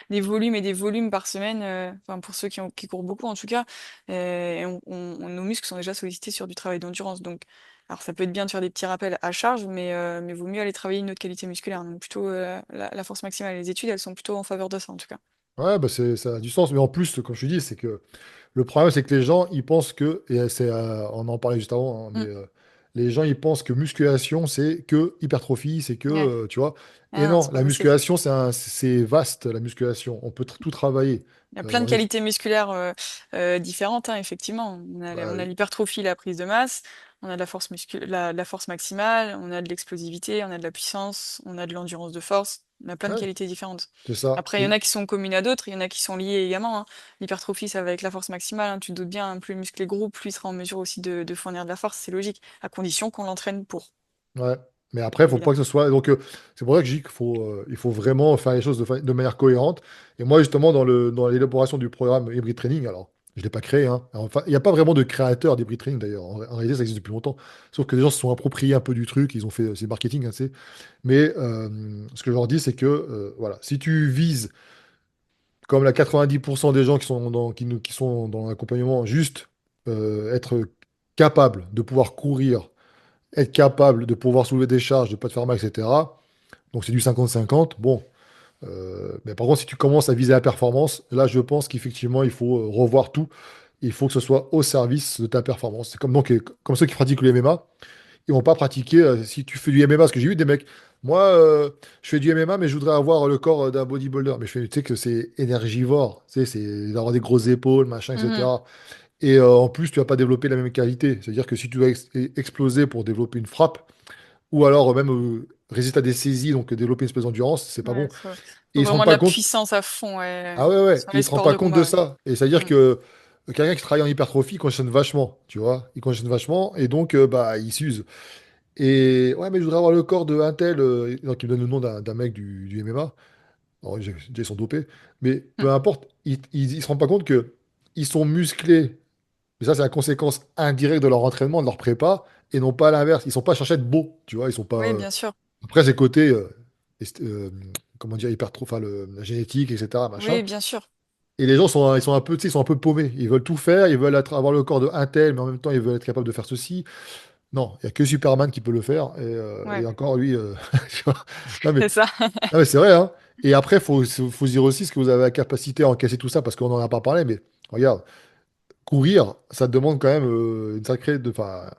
[SPEAKER 2] des volumes et des volumes par semaine, enfin pour ceux qui courent beaucoup en tout cas, et nos muscles sont déjà sollicités sur du travail d'endurance. Donc, alors ça peut être bien de faire des petits rappels à charge, mais vaut mieux aller travailler une autre qualité musculaire. Donc plutôt la force maximale. Les études, elles sont plutôt en faveur de ça en tout cas.
[SPEAKER 1] Ouais, bah ça a du sens. Mais en plus, comme je te dis, c'est que le problème, c'est que les gens, ils pensent que, et on en parlait juste avant, hein, mais
[SPEAKER 2] Mm.
[SPEAKER 1] les gens, ils pensent que musculation, c'est que hypertrophie, c'est que,
[SPEAKER 2] Ouais.
[SPEAKER 1] tu vois. Et
[SPEAKER 2] Ah non,
[SPEAKER 1] non,
[SPEAKER 2] c'est pas
[SPEAKER 1] la
[SPEAKER 2] possible.
[SPEAKER 1] musculation, c'est vaste, la musculation. On peut tout travailler.
[SPEAKER 2] Il y a plein de
[SPEAKER 1] On est...
[SPEAKER 2] qualités musculaires différentes, hein, effectivement.
[SPEAKER 1] Bah
[SPEAKER 2] On a
[SPEAKER 1] oui.
[SPEAKER 2] l'hypertrophie, la prise de masse, on a de la force la force maximale, on a de l'explosivité, on a de la puissance, on a de l'endurance de force. On a plein de
[SPEAKER 1] Ouais,
[SPEAKER 2] qualités différentes.
[SPEAKER 1] c'est ça.
[SPEAKER 2] Après, il y en a qui sont communes à d'autres, il y en a qui sont liées également, hein. L'hypertrophie, ça va avec la force maximale, hein. Tu te doutes bien, hein, plus le muscle est gros, plus il sera en mesure aussi de fournir de la force, c'est logique, à condition qu'on l'entraîne pour,
[SPEAKER 1] Ouais. Mais après, il faut pas que
[SPEAKER 2] évidemment.
[SPEAKER 1] ce soit. Donc, c'est pour ça que je dis il faut vraiment faire les choses de manière cohérente. Et moi, justement, dans l'élaboration du programme Hybrid Training, alors, je ne l'ai pas créé, hein. Enfin, il n'y a pas vraiment de créateur d'Hybrid Training, d'ailleurs. En réalité, ça existe depuis longtemps. Sauf que les gens se sont appropriés un peu du truc, ils ont fait c'est marketing, hein, tu sais. Mais ce que je leur dis, c'est que, voilà, si tu vises, comme la 90% des gens qui sont dans l'accompagnement, juste être capable de pouvoir courir, être capable de pouvoir soulever des charges, de ne pas te faire mal, etc. Donc c'est du 50-50. Bon, mais par contre, si tu commences à viser la performance, là, je pense qu'effectivement, il faut revoir tout. Il faut que ce soit au service de ta performance. C'est comme, donc, comme ceux qui pratiquent le MMA, ils vont pas pratiquer. Si tu fais du MMA, parce que j'ai vu des mecs, moi, je fais du MMA, mais je voudrais avoir le corps d'un bodybuilder. Mais je fais, tu sais que c'est énergivore. Tu sais, c'est d'avoir des grosses épaules, machin,
[SPEAKER 2] Mhm.
[SPEAKER 1] etc. Et en plus, tu vas pas développer la même qualité. C'est-à-dire que si tu dois exploser pour développer une frappe, ou alors même résister à des saisies, donc développer une espèce d'endurance, c'est pas
[SPEAKER 2] Ouais,
[SPEAKER 1] bon. Et
[SPEAKER 2] faut
[SPEAKER 1] ils se rendent
[SPEAKER 2] vraiment de
[SPEAKER 1] pas
[SPEAKER 2] la
[SPEAKER 1] compte.
[SPEAKER 2] puissance à fond, ouais,
[SPEAKER 1] Ah ouais, ouais,
[SPEAKER 2] sur
[SPEAKER 1] et
[SPEAKER 2] les
[SPEAKER 1] ils se rendent
[SPEAKER 2] sports
[SPEAKER 1] pas
[SPEAKER 2] de
[SPEAKER 1] compte de
[SPEAKER 2] combat, ouais.
[SPEAKER 1] ça. Et c'est-à-dire
[SPEAKER 2] Mm.
[SPEAKER 1] que quelqu'un qui travaille en hypertrophie, il conditionne vachement, tu vois. Il conditionne vachement, et donc bah, il s'use. Et ouais, mais je voudrais avoir le corps de un tel, donc il me donne le nom d'un mec du MMA. Alors, déjà, ils sont dopés, mais
[SPEAKER 2] Mm.
[SPEAKER 1] peu importe, ils se rendent pas compte que ils sont musclés. Mais ça, c'est la conséquence indirecte de leur entraînement, de leur prépa, et non pas l'inverse. Ils sont pas cherchés à être beaux, tu vois. Ils sont pas.
[SPEAKER 2] Oui, bien sûr.
[SPEAKER 1] Après, c'est côté, comment dire, hypertrophe, enfin, la génétique, etc., machin.
[SPEAKER 2] Oui, bien sûr.
[SPEAKER 1] Et les gens ils sont un peu, tu sais, ils sont un peu paumés. Ils veulent tout faire, ils veulent avoir le corps de un tel, mais en même temps, ils veulent être capables de faire ceci. Non, il n'y a que Superman qui peut le faire. Et
[SPEAKER 2] Ouais,
[SPEAKER 1] encore, lui, tu vois. Non, mais,
[SPEAKER 2] c'est ça.
[SPEAKER 1] non, mais c'est vrai, hein. Et après, faut se dire aussi ce que vous avez la capacité à encaisser tout ça, parce qu'on n'en a pas parlé, mais regarde, courir, ça demande quand même une sacrée, enfin,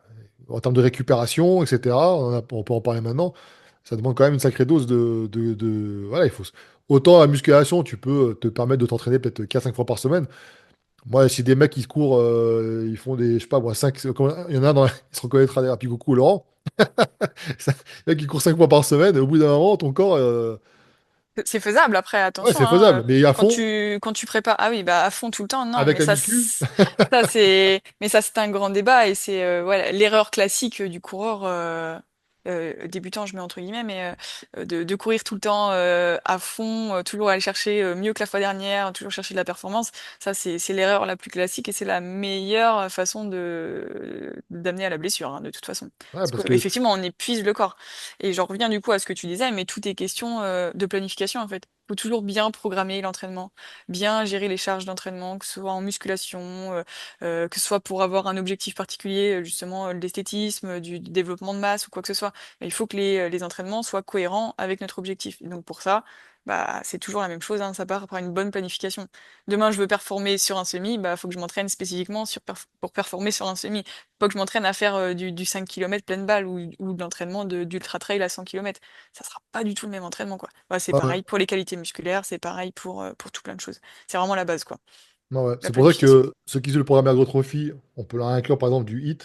[SPEAKER 1] en termes de récupération, etc. On peut en parler maintenant. Ça demande quand même une sacrée dose voilà, autant la musculation, tu peux te permettre de t'entraîner peut-être 4-5 fois par semaine. Moi, si des mecs qui courent, ils font des, je sais pas, moi, 5, il y en a un il se reconnaîtra derrière, puis coucou Laurent. Le mec qui court 5 fois par semaine, au bout d'un moment, ton corps,
[SPEAKER 2] C'est faisable après,
[SPEAKER 1] ouais,
[SPEAKER 2] attention,
[SPEAKER 1] c'est
[SPEAKER 2] hein,
[SPEAKER 1] faisable. Mais à fond,
[SPEAKER 2] quand tu prépares, ah oui, bah à fond tout le temps, non,
[SPEAKER 1] avec
[SPEAKER 2] mais
[SPEAKER 1] la muscu,
[SPEAKER 2] ça c'est un grand débat et c'est voilà l'erreur classique du coureur débutant, je mets entre guillemets, mais de courir tout le temps à fond, toujours aller chercher mieux que la fois dernière, toujours chercher de la performance, ça c'est l'erreur la plus classique et c'est la meilleure façon de d'amener à la blessure, hein, de toute façon,
[SPEAKER 1] ouais,
[SPEAKER 2] parce
[SPEAKER 1] parce
[SPEAKER 2] que
[SPEAKER 1] que,
[SPEAKER 2] effectivement on épuise le corps. Et j'en reviens du coup à ce que tu disais, mais tout est question de planification en fait. Faut toujours bien programmer l'entraînement, bien gérer les charges d'entraînement, que ce soit en musculation, que ce soit pour avoir un objectif particulier, justement l'esthétisme, du développement de masse ou quoi que ce soit. Mais il faut que les entraînements soient cohérents avec notre objectif. Et donc pour ça, bah, c'est toujours la même chose, hein, ça part par une bonne planification. Demain, je veux performer sur un semi, bah, faut que je m'entraîne spécifiquement pour performer sur un semi. Faut que je m'entraîne à faire du 5 km pleine balle ou de l'entraînement d'ultra trail à 100 km. Ça sera pas du tout le même entraînement, quoi. Bah, c'est
[SPEAKER 1] ouais, ouais,
[SPEAKER 2] pareil pour les qualités musculaires, c'est pareil pour tout plein de choses. C'est vraiment la base, quoi,
[SPEAKER 1] ouais, ouais.
[SPEAKER 2] la
[SPEAKER 1] C'est pour ça
[SPEAKER 2] planification.
[SPEAKER 1] que ceux qui suivent le programme Ergotrophie, on peut leur inclure par exemple du HIIT,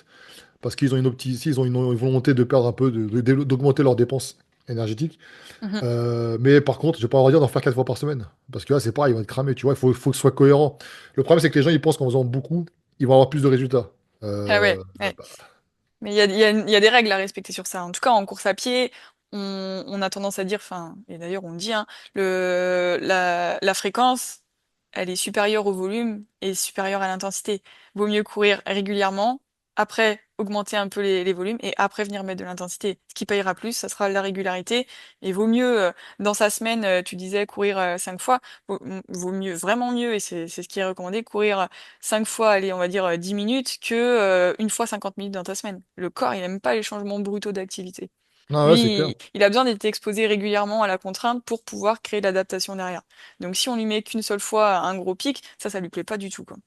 [SPEAKER 1] parce qu'ils ont ils ont une volonté de perdre un peu, d'augmenter leurs dépenses énergétiques.
[SPEAKER 2] Mhm.
[SPEAKER 1] Mais par contre, je vais pas leur dire d'en faire 4 fois par semaine. Parce que là, c'est pareil, ils vont être cramés, tu vois. Faut que ce soit cohérent. Le problème, c'est que les gens, ils pensent qu'en faisant beaucoup, ils vont avoir plus de résultats.
[SPEAKER 2] Ah ouais, ouais.
[SPEAKER 1] Bah,
[SPEAKER 2] Mais il y a des règles à respecter sur ça. En tout cas, en course à pied, on a tendance à dire, enfin, et d'ailleurs on le dit, hein, la fréquence. elle est supérieure au volume et supérieure à l'intensité. Vaut mieux courir régulièrement, après augmenter un peu les volumes et après venir mettre de l'intensité. Ce qui payera plus, ça sera la régularité. Et vaut mieux, dans sa semaine, tu disais courir 5 fois, vaut mieux, vraiment mieux, et c'est ce qui est recommandé, courir 5 fois, allez, on va dire 10 minutes, que une fois 50 minutes dans ta semaine. Le corps, il aime pas les changements brutaux d'activité.
[SPEAKER 1] Ah ouais, c'est
[SPEAKER 2] Lui,
[SPEAKER 1] clair.
[SPEAKER 2] il a besoin d'être exposé régulièrement à la contrainte pour pouvoir créer l'adaptation derrière. Donc si on lui met qu'une seule fois un gros pic, ça lui plaît pas du tout, quoi.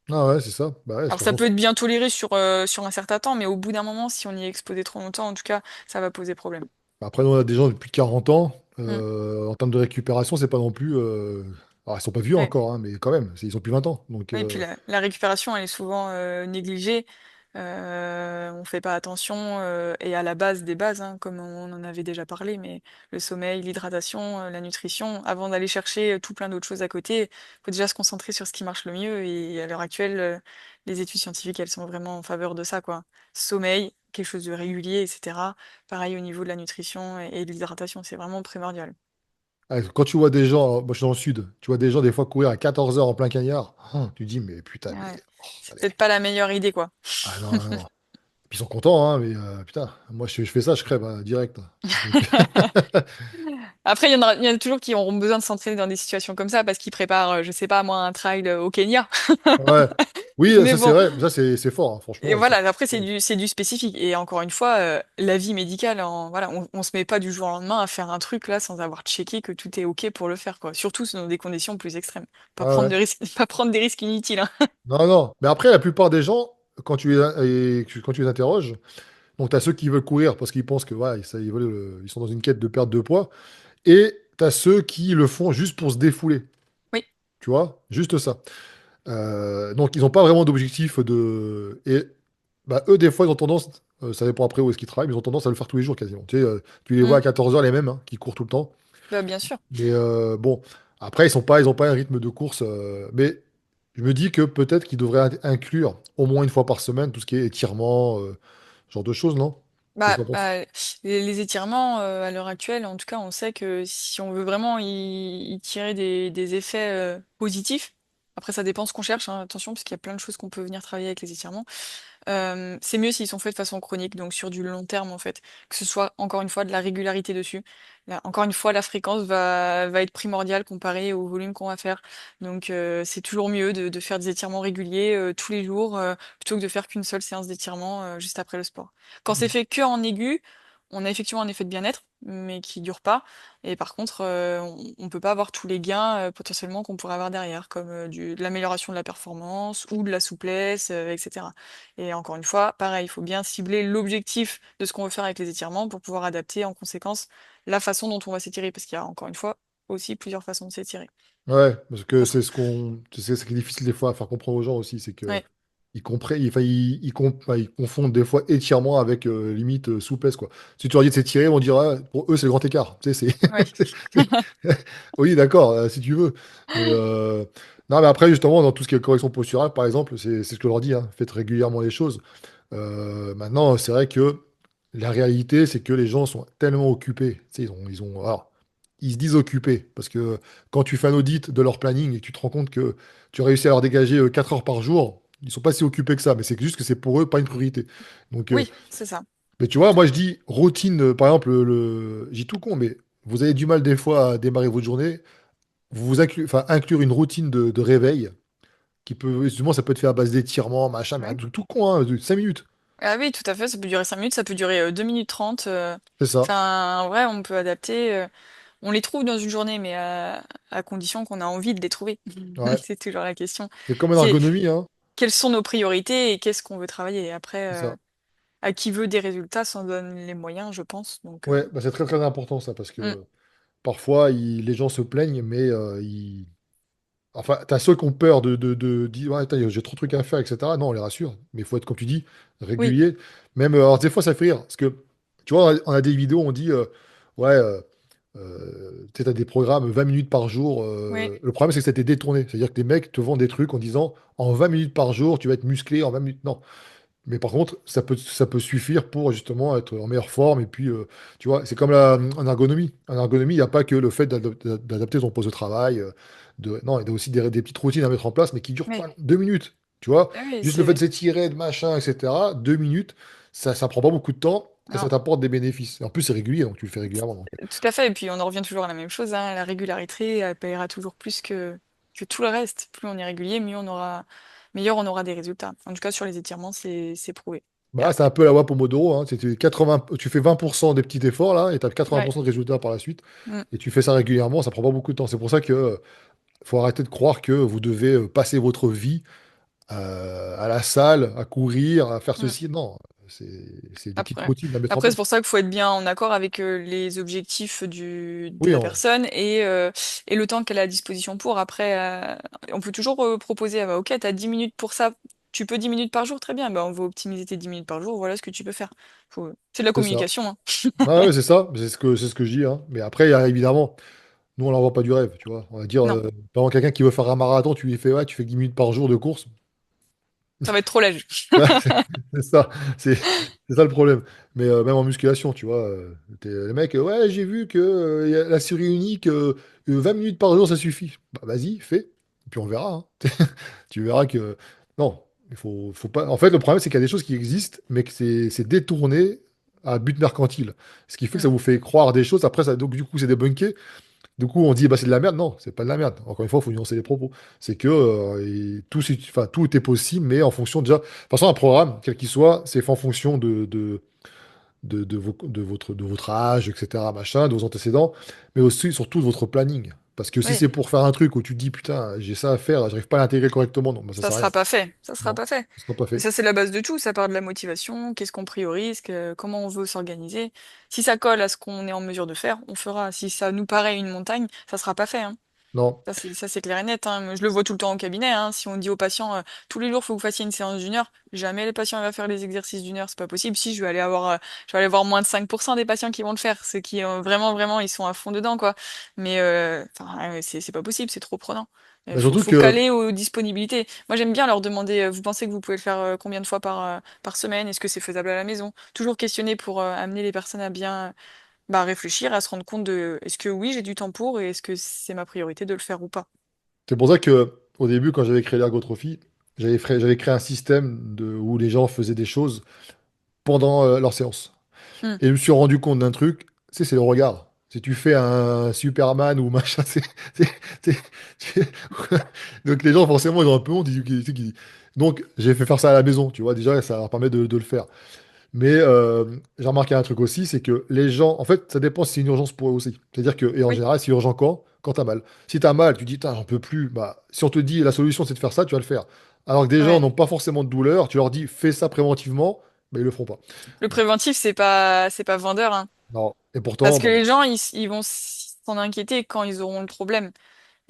[SPEAKER 1] Ah ouais, c'est ça. Bah ouais,
[SPEAKER 2] Alors ça
[SPEAKER 1] franchement,
[SPEAKER 2] peut être bien toléré sur un certain temps, mais au bout d'un moment, si on y est exposé trop longtemps, en tout cas, ça va poser problème.
[SPEAKER 1] après, nous, on a des gens depuis 40 ans.
[SPEAKER 2] Mm.
[SPEAKER 1] En termes de récupération, c'est pas non plus. Alors, ils sont pas vieux
[SPEAKER 2] Ouais.
[SPEAKER 1] encore, hein, mais quand même, ils ont plus 20 ans. Donc,
[SPEAKER 2] Et puis la récupération, elle est souvent négligée. On fait pas attention et à la base des bases, hein, comme on en avait déjà parlé, mais le sommeil, l'hydratation, la nutrition, avant d'aller chercher tout plein d'autres choses à côté, faut déjà se concentrer sur ce qui marche le mieux. Et à l'heure actuelle, les études scientifiques, elles sont vraiment en faveur de ça, quoi. Sommeil, quelque chose de régulier, etc. Pareil au niveau de la nutrition et de l'hydratation, c'est vraiment primordial.
[SPEAKER 1] quand tu vois des gens, moi je suis dans le sud, tu vois des gens des fois courir à 14 heures en plein cagnard, tu dis, mais putain, mais.
[SPEAKER 2] Ouais.
[SPEAKER 1] Oh,
[SPEAKER 2] C'est
[SPEAKER 1] allez.
[SPEAKER 2] peut-être pas la meilleure idée, quoi.
[SPEAKER 1] Ah non, non, non. Puis ils sont contents, hein, mais putain, moi je fais ça, je crève direct. Donc,
[SPEAKER 2] Après, il y en a toujours qui auront besoin de s'entraîner dans des situations comme ça parce qu'ils préparent, je sais pas, moi, un trail au Kenya.
[SPEAKER 1] ouais. Oui,
[SPEAKER 2] Mais
[SPEAKER 1] ça c'est
[SPEAKER 2] bon,
[SPEAKER 1] vrai, ça c'est fort, hein,
[SPEAKER 2] et
[SPEAKER 1] franchement,
[SPEAKER 2] voilà, après, c'est du spécifique. Et encore une fois, la vie médicale, voilà, on se met pas du jour au lendemain à faire un truc là sans avoir checké que tout est OK pour le faire, quoi. Surtout dans des conditions plus extrêmes. Pas
[SPEAKER 1] Ah
[SPEAKER 2] prendre
[SPEAKER 1] ouais.
[SPEAKER 2] de risques, pas prendre des risques inutiles, hein.
[SPEAKER 1] Non, non. Mais après, la plupart des gens, quand tu les interroges, donc tu as ceux qui veulent courir parce qu'ils pensent que ouais, ça, ils sont dans une quête de perte de poids, et tu as ceux qui le font juste pour se défouler,
[SPEAKER 2] Oui.
[SPEAKER 1] tu vois, juste ça. Donc ils n'ont pas vraiment d'objectif Et bah, eux, des fois, ils ont tendance, ça dépend après où est-ce qu'ils travaillent, mais ils ont tendance à le faire tous les jours quasiment. Tu sais, tu les vois
[SPEAKER 2] Mm.
[SPEAKER 1] à 14 heures les mêmes, hein, qui courent tout le temps.
[SPEAKER 2] Bah, bien sûr.
[SPEAKER 1] Mais bon, après, ils ont pas un rythme de course. Mais je me dis que peut-être qu'ils devraient inclure au moins une fois par semaine tout ce qui est étirement, ce genre de choses, non? Qu'est-ce que
[SPEAKER 2] Bah,
[SPEAKER 1] t'en penses?
[SPEAKER 2] les étirements, à l'heure actuelle, en tout cas, on sait que si on veut vraiment y tirer des effets positifs, après ça dépend ce qu'on cherche, hein, attention, parce qu'il y a plein de choses qu'on peut venir travailler avec les étirements. C'est mieux s'ils sont faits de façon chronique, donc sur du long terme en fait, que ce soit encore une fois de la régularité dessus. Là, encore une fois, la fréquence va être primordiale comparée au volume qu'on va faire. Donc c'est toujours mieux de faire des étirements réguliers tous les jours plutôt que de faire qu'une seule séance d'étirement juste après le sport. Quand c'est fait que en aigu, on a effectivement un effet de bien-être, mais qui dure pas. Et par contre, on peut pas avoir tous les gains potentiellement qu'on pourrait avoir derrière, comme de l'amélioration de la performance ou de la souplesse, etc. Et encore une fois, pareil, il faut bien cibler l'objectif de ce qu'on veut faire avec les étirements pour pouvoir adapter en conséquence la façon dont on va s'étirer, parce qu'il y a encore une fois aussi plusieurs façons de s'étirer.
[SPEAKER 1] Ouais, parce que
[SPEAKER 2] Ça sera-
[SPEAKER 1] c'est ce qui est difficile des fois à faire comprendre aux gens aussi, c'est que
[SPEAKER 2] Ouais,
[SPEAKER 1] ils comprennent, enfin, ils confondent des fois étirement avec limite souplesse, quoi. Si tu leur dis de s'étirer, on dira, pour eux, c'est le grand écart. Tu sais,
[SPEAKER 2] ouais.
[SPEAKER 1] oui, d'accord, si tu veux. Mais non, mais après, justement, dans tout ce qui est correction posturale, par exemple, c'est ce que je leur dis, hein, faites régulièrement les choses. Maintenant, c'est vrai que la réalité, c'est que les gens sont tellement occupés. Tu sais, alors, ils se disent occupés parce que quand tu fais un audit de leur planning et que tu te rends compte que tu as réussi à leur dégager 4 heures par jour, ils sont pas si occupés que ça, mais c'est juste que c'est pour eux pas une priorité. Donc,
[SPEAKER 2] Oui, c'est ça.
[SPEAKER 1] mais tu vois, moi je dis routine, par exemple, j'ai tout con, mais vous avez du mal des fois à démarrer votre journée, enfin, inclure une routine de réveil qui peut, justement, ça peut être fait à base d'étirements, machin, mais un
[SPEAKER 2] Ouais.
[SPEAKER 1] truc tout con, hein, de 5 minutes.
[SPEAKER 2] Ah oui, tout à fait, ça peut durer 5 minutes, ça peut durer 2 minutes 30.
[SPEAKER 1] C'est ça.
[SPEAKER 2] Enfin, en vrai, on peut adapter. On les trouve dans une journée, mais à condition qu'on a envie de les trouver.
[SPEAKER 1] Ouais.
[SPEAKER 2] C'est toujours la question.
[SPEAKER 1] C'est comme une
[SPEAKER 2] C'est
[SPEAKER 1] ergonomie, hein.
[SPEAKER 2] quelles sont nos priorités et qu'est-ce qu'on veut travailler. Et après,
[SPEAKER 1] C'est ça.
[SPEAKER 2] à qui veut des résultats s'en donne les moyens, je pense. Donc,
[SPEAKER 1] Ouais, bah c'est très très important ça, parce
[SPEAKER 2] mm,
[SPEAKER 1] que parfois les gens se plaignent, mais enfin, t'as ceux qui ont peur de dire ouais, attends, j'ai trop de trucs à faire, etc. Non, on les rassure, mais il faut être, comme tu dis,
[SPEAKER 2] oui,
[SPEAKER 1] régulier. Même, alors des fois ça fait rire, parce que tu vois, on a des vidéos, on dit ouais, tu sais, t'as des programmes 20 minutes par jour.
[SPEAKER 2] oui,
[SPEAKER 1] Le problème, c'est que ça a été détourné. C'est-à-dire que des mecs te vendent des trucs en disant en 20 minutes par jour, tu vas être musclé en 20 minutes. Non. Mais par contre, ça peut suffire pour justement être en meilleure forme. Et puis, tu vois, c'est comme en ergonomie. En ergonomie, il n'y a pas que le fait d'adapter ton poste de travail. Non, il y a aussi des petites routines à mettre en place, mais qui durent
[SPEAKER 2] Oui,
[SPEAKER 1] pas 2 minutes. Tu vois,
[SPEAKER 2] ah oui,
[SPEAKER 1] juste le fait de
[SPEAKER 2] c'est...
[SPEAKER 1] s'étirer, de machin, etc. 2 minutes, ça prend pas beaucoup de temps et ça
[SPEAKER 2] Non,
[SPEAKER 1] t'apporte des bénéfices. Et en plus, c'est régulier, donc tu le fais régulièrement. Donc.
[SPEAKER 2] tout à fait. Et puis on en revient toujours à la même chose, hein. La régularité, elle payera toujours plus que tout le reste. Plus on est régulier, meilleur on aura des résultats. En tout cas, sur les étirements, c'est prouvé.
[SPEAKER 1] Bah, c'est un peu la loi Pomodoro, hein. Tu fais 20% des petits efforts là, et tu as
[SPEAKER 2] Ouais.
[SPEAKER 1] 80% de résultats par la suite.
[SPEAKER 2] Mm.
[SPEAKER 1] Et tu fais ça régulièrement, ça prend pas beaucoup de temps. C'est pour ça que faut arrêter de croire que vous devez passer votre vie à la salle, à courir, à faire
[SPEAKER 2] Mm.
[SPEAKER 1] ceci. Non, c'est des petites
[SPEAKER 2] Après,
[SPEAKER 1] routines à mettre en
[SPEAKER 2] après, c'est
[SPEAKER 1] place.
[SPEAKER 2] pour ça qu'il faut être bien en accord avec les objectifs de
[SPEAKER 1] Oui,
[SPEAKER 2] la personne et le temps qu'elle a à disposition pour. Après, on peut toujours proposer, ah bah, ok, t'as 10 minutes pour ça, tu peux 10 minutes par jour, très bien, bah, on va optimiser tes 10 minutes par jour, voilà ce que tu peux faire. C'est de la
[SPEAKER 1] c'est ça.
[SPEAKER 2] communication, hein.
[SPEAKER 1] Ah ouais, c'est ça, c'est ce que je dis, hein. Mais après, il y a évidemment, nous, on n'envoie pas du rêve, tu vois. On va dire,
[SPEAKER 2] Non,
[SPEAKER 1] par exemple, quelqu'un qui veut faire un marathon, tu lui fais, ouais, tu fais 10 minutes par jour de course.
[SPEAKER 2] ça va être trop léger.
[SPEAKER 1] Ouais, c'est ça, c'est c'est ça le problème. Mais même en musculation, tu vois, les mecs, ouais, j'ai vu que y a la série unique, 20 minutes par jour, ça suffit. Bah vas-y, fais, et puis on verra, hein. Tu verras que non, faut pas. En fait, le problème, c'est qu'il y a des choses qui existent, mais que c'est détourné à but mercantile. Ce qui fait que ça
[SPEAKER 2] Mm.
[SPEAKER 1] vous fait croire des choses. Après, ça, donc du coup, c'est débunké. Du coup, on dit, bah, c'est de la merde. Non, c'est pas de la merde. Encore une fois, il faut nuancer les propos. C'est que enfin, tout est possible, mais en fonction déjà. De toute façon, un programme, quel qu'il soit, c'est fait en fonction de votre âge, etc., machin, de vos antécédents, mais aussi, surtout, de votre planning. Parce que si
[SPEAKER 2] Oui.
[SPEAKER 1] c'est pour faire un truc où tu te dis, putain, j'ai ça à faire, j'arrive pas à l'intégrer correctement, non, bah, ça
[SPEAKER 2] Ça
[SPEAKER 1] sert à
[SPEAKER 2] sera
[SPEAKER 1] rien.
[SPEAKER 2] pas fait, ça sera
[SPEAKER 1] Non,
[SPEAKER 2] pas fait.
[SPEAKER 1] ce sera pas
[SPEAKER 2] Mais
[SPEAKER 1] fait.
[SPEAKER 2] ça, c'est la base de tout. Ça part de la motivation, qu'est-ce qu'on priorise, comment on veut s'organiser. Si ça colle à ce qu'on est en mesure de faire, on fera. Si ça nous paraît une montagne, ça sera pas fait, hein.
[SPEAKER 1] Non.
[SPEAKER 2] Ça, c'est clair et net, hein. Moi, je le vois tout le temps au cabinet, hein. Si on dit aux patients, tous les jours, il faut que vous fassiez une séance d'1 heure, jamais le patient va faire les exercices d'1 heure, c'est pas possible. Si, je vais aller avoir moins de 5% des patients qui vont le faire, ceux qui vraiment, vraiment, ils sont à fond dedans, quoi. Mais enfin, c'est pas possible, c'est trop prenant. Il
[SPEAKER 1] Mais surtout
[SPEAKER 2] faut
[SPEAKER 1] que,
[SPEAKER 2] caler aux disponibilités. Moi, j'aime bien leur demander, vous pensez que vous pouvez le faire combien de fois par semaine? Est-ce que c'est faisable à la maison? Toujours questionner pour amener les personnes à bien bah, réfléchir, à se rendre compte de est-ce que oui, j'ai du temps pour et est-ce que c'est ma priorité de le faire ou pas?
[SPEAKER 1] c'est pour ça que, au début, quand j'avais créé l'ergotrophie, j'avais créé un système où les gens faisaient des choses pendant leur séance.
[SPEAKER 2] Hmm.
[SPEAKER 1] Et je me suis rendu compte d'un truc, c'est le regard. Si tu fais un Superman ou machin, c'est- c'est- c'est- donc les gens forcément ils ont un peu honte. Donc j'ai fait faire ça à la maison, tu vois, déjà ça leur permet de le faire. Mais j'ai remarqué un truc aussi, c'est que les gens, en fait, ça dépend si c'est une urgence pour eux aussi. C'est-à-dire que, et en
[SPEAKER 2] Oui,
[SPEAKER 1] général, c'est urgent quand t'as mal. Si t'as mal, tu dis, Tain, j'en peux plus, bah, si on te dit la solution c'est de faire ça, tu vas le faire. Alors que des gens
[SPEAKER 2] ouais.
[SPEAKER 1] n'ont pas forcément de douleur, tu leur dis, fais ça préventivement, mais ils le feront pas.
[SPEAKER 2] Le préventif, c'est pas vendeur, hein.
[SPEAKER 1] Non. Et
[SPEAKER 2] Parce
[SPEAKER 1] pourtant,
[SPEAKER 2] que
[SPEAKER 1] bah,
[SPEAKER 2] les gens, ils vont s'en inquiéter quand ils auront le problème.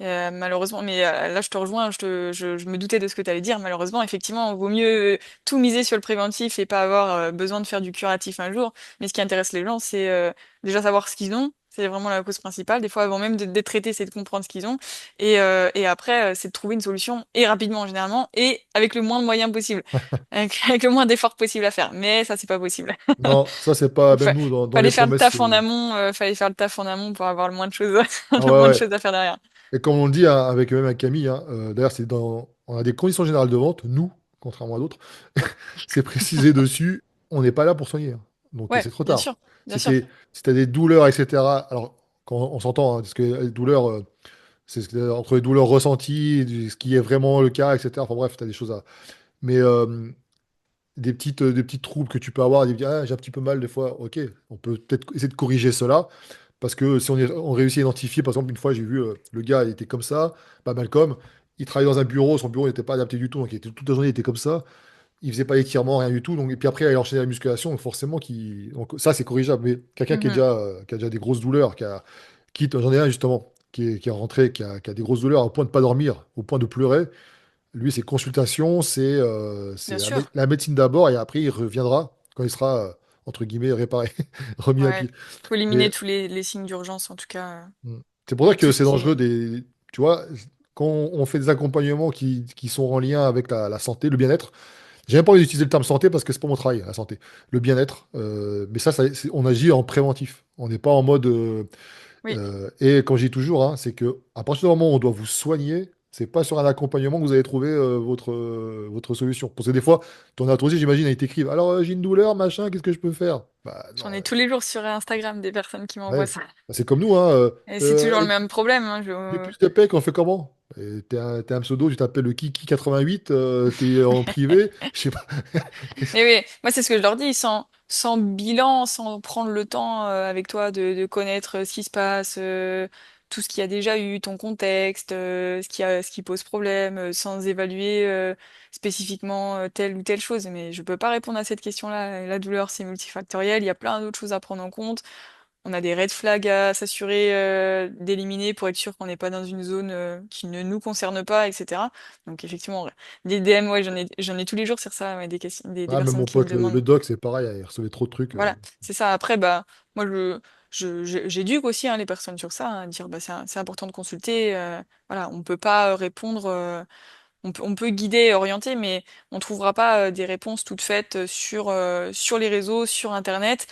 [SPEAKER 2] Malheureusement, mais là je te rejoins, je me doutais de ce que tu allais dire. Malheureusement, effectivement, il vaut mieux tout miser sur le préventif et pas avoir besoin de faire du curatif un jour. Mais ce qui intéresse les gens, c'est déjà savoir ce qu'ils ont. C'est vraiment la cause principale. Des fois, avant même d'être traité, c'est de comprendre ce qu'ils ont. Et après, c'est de trouver une solution, et rapidement, généralement, et avec le moins de moyens possible. Avec le moins d'efforts possible à faire. Mais ça, c'est pas possible.
[SPEAKER 1] non, ça c'est pas,
[SPEAKER 2] Donc,
[SPEAKER 1] même nous, dans les
[SPEAKER 2] fallait faire le
[SPEAKER 1] promesses.
[SPEAKER 2] taf en amont, fallait faire le taf en amont pour avoir le moins de choses,
[SPEAKER 1] Ah
[SPEAKER 2] le
[SPEAKER 1] ouais,
[SPEAKER 2] moins de
[SPEAKER 1] ouais.
[SPEAKER 2] choses à faire derrière.
[SPEAKER 1] Et comme on le dit hein, avec même avec Camille, hein, d'ailleurs, on a des conditions générales de vente, nous, contrairement à d'autres, c'est précisé dessus, on n'est pas là pour soigner, hein. Donc
[SPEAKER 2] Ouais,
[SPEAKER 1] c'est trop
[SPEAKER 2] bien
[SPEAKER 1] tard.
[SPEAKER 2] sûr, bien
[SPEAKER 1] Si
[SPEAKER 2] sûr.
[SPEAKER 1] si t'as des douleurs, etc. Alors, quand on s'entend, hein, parce que les douleurs, entre les douleurs ressenties, ce qui est vraiment le cas, etc. Enfin bref, t'as des choses à. Mais des petites troubles que tu peux avoir, ah, j'ai un petit peu mal des fois, ok, on peut peut-être essayer de corriger cela. Parce que si on réussit à identifier, par exemple, une fois, j'ai vu le gars, il était comme ça, pas Malcolm, il travaillait dans un bureau, son bureau n'était pas adapté du tout, donc toute la journée, il était comme ça, il faisait pas d'étirement, rien du tout, donc, et puis après, il a enchaîné la musculation, donc forcément, donc, ça, c'est corrigeable, mais quelqu'un
[SPEAKER 2] Mhm.
[SPEAKER 1] qui a déjà des grosses douleurs, quitte, j'en ai un justement, qui est rentré, qui a des grosses douleurs au point de pas dormir, au point de pleurer, lui, ses consultations, c'est
[SPEAKER 2] Bien sûr.
[SPEAKER 1] la médecine d'abord, et après, il reviendra quand il sera, entre guillemets, réparé, remis à
[SPEAKER 2] Ouais.
[SPEAKER 1] pied.
[SPEAKER 2] Faut éliminer
[SPEAKER 1] Mais
[SPEAKER 2] tous les signes d'urgence, en tout cas,
[SPEAKER 1] Mm. C'est pour ça
[SPEAKER 2] tout
[SPEAKER 1] que
[SPEAKER 2] ce
[SPEAKER 1] c'est
[SPEAKER 2] qui
[SPEAKER 1] dangereux
[SPEAKER 2] est.
[SPEAKER 1] tu vois, quand on fait des accompagnements qui sont en lien avec la santé, le bien-être, J'ai même pas envie d'utiliser le terme santé parce que c'est pas mon travail, la santé. Le bien-être. Mais on agit en préventif. On n'est pas en mode.
[SPEAKER 2] Oui,
[SPEAKER 1] Et comme je dis toujours, hein, c'est que à partir du moment où on doit vous soigner, c'est pas sur un accompagnement que vous allez trouver votre solution. Parce que des fois, ton arthrosite, j'imagine, ils t'écrivent, alors j'ai une douleur, machin, qu'est-ce que je peux faire? Bah
[SPEAKER 2] j'en
[SPEAKER 1] non.
[SPEAKER 2] ai tous les jours sur Instagram des personnes qui m'envoient
[SPEAKER 1] Ouais.
[SPEAKER 2] ça.
[SPEAKER 1] Bah, c'est comme nous, hein.
[SPEAKER 2] Et c'est toujours le
[SPEAKER 1] Et
[SPEAKER 2] même problème, hein,
[SPEAKER 1] j'ai plus de pecs, on fait comment? Et t'es un pseudo, tu t'appelles le Kiki88, t'es en privé, je sais pas.
[SPEAKER 2] Mais oui, moi c'est ce que je leur dis, sans bilan, sans prendre le temps avec toi de connaître ce qui se passe, tout ce qu'il y a déjà eu, ton contexte, ce qui pose problème, sans évaluer spécifiquement telle ou telle chose. Mais je peux pas répondre à cette question-là. La douleur, c'est multifactoriel, il y a plein d'autres choses à prendre en compte. On a des red flags à s'assurer d'éliminer pour être sûr qu'on n'est pas dans une zone qui ne nous concerne pas, etc. Donc effectivement, des DM, ouais, j'en ai tous les jours sur ça, ouais, des
[SPEAKER 1] Ah, même
[SPEAKER 2] personnes
[SPEAKER 1] mon
[SPEAKER 2] qui me
[SPEAKER 1] pote, le
[SPEAKER 2] demandent.
[SPEAKER 1] doc, c'est pareil, il recevait trop de trucs.
[SPEAKER 2] Voilà, c'est ça. Après, bah, moi, j'éduque aussi hein, les personnes sur ça, hein, dire bah, c'est important de consulter. Voilà, on peut pas répondre. On peut guider et orienter, mais on trouvera pas des réponses toutes faites sur les réseaux, sur Internet,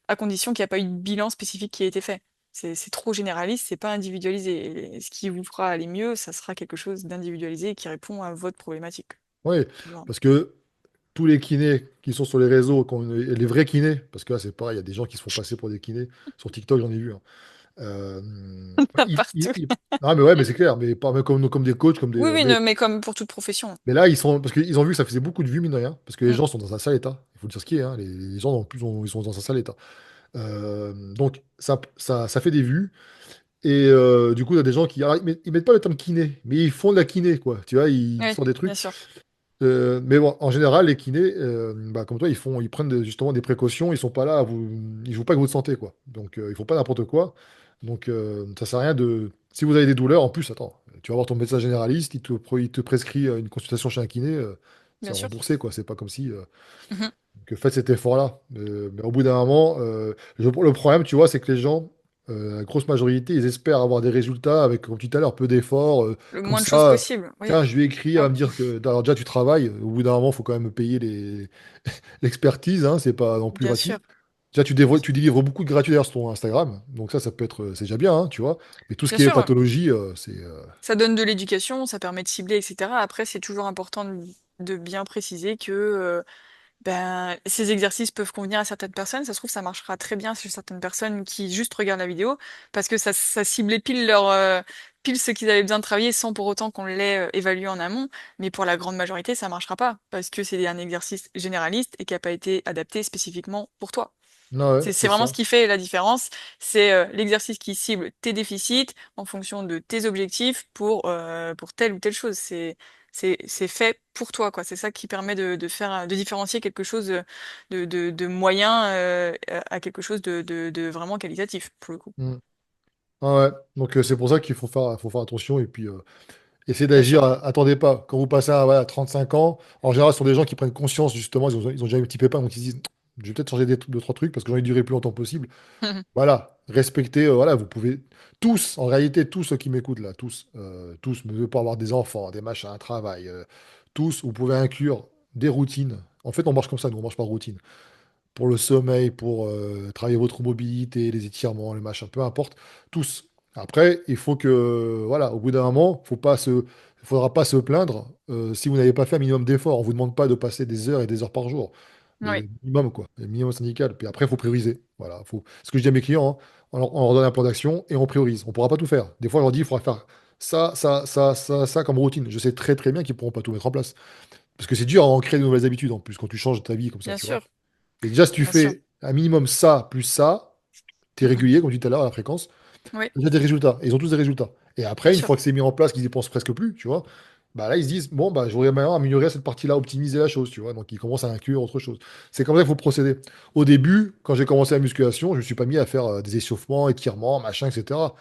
[SPEAKER 2] à condition qu'il n'y a pas eu de bilan spécifique qui a été fait. C'est trop généraliste, c'est pas individualisé. Et ce qui vous fera aller mieux, ça sera quelque chose d'individualisé et qui répond à votre problématique.
[SPEAKER 1] Oui,
[SPEAKER 2] Voilà.
[SPEAKER 1] parce que tous les kinés qui sont sur les réseaux, et les vrais kinés, parce que là c'est pareil, il y a des gens qui se font passer pour des kinés. Sur TikTok, j'en ai vu, hein. Euh,
[SPEAKER 2] Partout.
[SPEAKER 1] Ah, mais ouais, mais c'est clair, mais pas mais comme des coachs, comme des.
[SPEAKER 2] Oui, oui, mais comme pour toute profession.
[SPEAKER 1] Mais là, parce qu'ils ont vu que ça faisait beaucoup de vues, mine de rien, parce que les
[SPEAKER 2] Mm.
[SPEAKER 1] gens sont dans un sale état. Il faut le dire ce qui est, hein. Les gens, en plus, ils sont dans un sale état. Donc, ça fait des vues. Et du coup, il y a des gens qui. Alors, ils mettent pas le terme kiné, mais ils font de la kiné, quoi. Tu vois, ils
[SPEAKER 2] Oui,
[SPEAKER 1] sortent des
[SPEAKER 2] bien
[SPEAKER 1] trucs.
[SPEAKER 2] sûr.
[SPEAKER 1] Mais bon, en général, les kinés, bah, comme toi, ils prennent justement des précautions. Ils sont pas là ils jouent pas avec votre santé, quoi. Donc, ils font pas n'importe quoi. Donc, ça sert à rien de. Si vous avez des douleurs, en plus, attends, tu vas voir ton médecin généraliste, il te prescrit une consultation chez un kiné, c'est
[SPEAKER 2] Bien sûr.
[SPEAKER 1] remboursé, quoi. C'est pas comme si.
[SPEAKER 2] Mhm.
[SPEAKER 1] Que faites cet effort-là. Mais au bout d'un moment, le problème, tu vois, c'est que les gens, la grosse majorité, ils espèrent avoir des résultats avec, comme tout à l'heure, peu d'efforts.
[SPEAKER 2] Le
[SPEAKER 1] Comme
[SPEAKER 2] moins de choses
[SPEAKER 1] ça,
[SPEAKER 2] possible. Oui.
[SPEAKER 1] tiens, je lui écris, elle va
[SPEAKER 2] Ah,
[SPEAKER 1] me dire que alors déjà tu travailles. Au bout d'un moment, il faut quand même payer l'expertise, hein, c'est pas non plus
[SPEAKER 2] bien
[SPEAKER 1] gratuit.
[SPEAKER 2] sûr.
[SPEAKER 1] Déjà, tu délivres beaucoup de gratuits d'ailleurs sur ton Instagram. Donc ça peut être, c'est déjà bien, hein, tu vois. Mais tout ce
[SPEAKER 2] Bien
[SPEAKER 1] qui est
[SPEAKER 2] sûr.
[SPEAKER 1] pathologie,
[SPEAKER 2] Ça donne de l'éducation, ça permet de cibler, etc. Après, c'est toujours important de bien préciser que ben, ces exercices peuvent convenir à certaines personnes. Ça se trouve, ça marchera très bien chez certaines personnes qui juste regardent la vidéo parce que ça ciblait pile ce qu'ils avaient besoin de travailler sans pour autant qu'on l'ait évalué en amont. Mais pour la grande majorité, ça marchera pas parce que c'est un exercice généraliste et qui n'a pas été adapté spécifiquement pour toi.
[SPEAKER 1] non, ouais,
[SPEAKER 2] C'est
[SPEAKER 1] c'est
[SPEAKER 2] vraiment
[SPEAKER 1] ça.
[SPEAKER 2] ce qui fait la différence. C'est l'exercice qui cible tes déficits en fonction de tes objectifs pour telle ou telle chose. C'est fait pour toi, quoi. C'est ça qui permet de faire, de différencier quelque chose de moyen à quelque chose de vraiment qualitatif, pour le coup.
[SPEAKER 1] Mm. Ah ouais. Donc c'est pour ça qu'il faut faire attention et puis essayez
[SPEAKER 2] Bien
[SPEAKER 1] d'agir,
[SPEAKER 2] sûr.
[SPEAKER 1] attendez pas. Quand vous passez à voilà, 35 ans, en général, ce sont des gens qui prennent conscience, justement, ils ont déjà eu un petit pépin, donc ils se disent, je vais peut-être changer deux, trois trucs parce que j'ai envie de durer le plus longtemps possible. Voilà, respectez, voilà, vous pouvez, tous, en réalité, tous ceux qui m'écoutent là, tous, ne veulent pas avoir des enfants, des machins, un travail, tous, vous pouvez inclure des routines. En fait, on marche comme ça, nous, on marche par routine pour le sommeil, pour travailler votre mobilité, les étirements, les machins, peu importe, tous. Après, il faut que, voilà, au bout d'un moment, il faudra pas se plaindre si vous n'avez pas fait un minimum d'efforts. On vous demande pas de passer des heures et des heures par jour, mais
[SPEAKER 2] Oui,
[SPEAKER 1] le minimum, quoi, le minimum syndical. Puis après, il faut prioriser. Voilà, ce que je dis à mes clients, hein, on leur donne un plan d'action et on priorise. On ne pourra pas tout faire. Des fois, je leur dis, il faudra faire ça comme routine. Je sais très très bien qu'ils ne pourront pas tout mettre en place. Parce que c'est dur à en créer de nouvelles habitudes en plus quand tu changes ta vie comme ça,
[SPEAKER 2] bien
[SPEAKER 1] tu vois.
[SPEAKER 2] sûr,
[SPEAKER 1] Et déjà, si tu
[SPEAKER 2] bien sûr.
[SPEAKER 1] fais un minimum ça, plus ça, tu es
[SPEAKER 2] Mhm.
[SPEAKER 1] régulier, comme je disais tout à l'heure, à la fréquence,
[SPEAKER 2] Oui,
[SPEAKER 1] il y a des résultats. Et ils ont tous des résultats. Et
[SPEAKER 2] bien
[SPEAKER 1] après, une
[SPEAKER 2] sûr,
[SPEAKER 1] fois que c'est mis en place, qu'ils y pensent presque plus, tu vois, bah là, ils se disent, bon, bah, j'aurais maintenant amélioré cette partie-là, optimiser la chose, tu vois. Donc, ils commencent à inclure autre chose. C'est comme ça qu'il faut procéder. Au début, quand j'ai commencé la musculation, je ne me suis pas mis à faire des échauffements, étirements, machin, etc.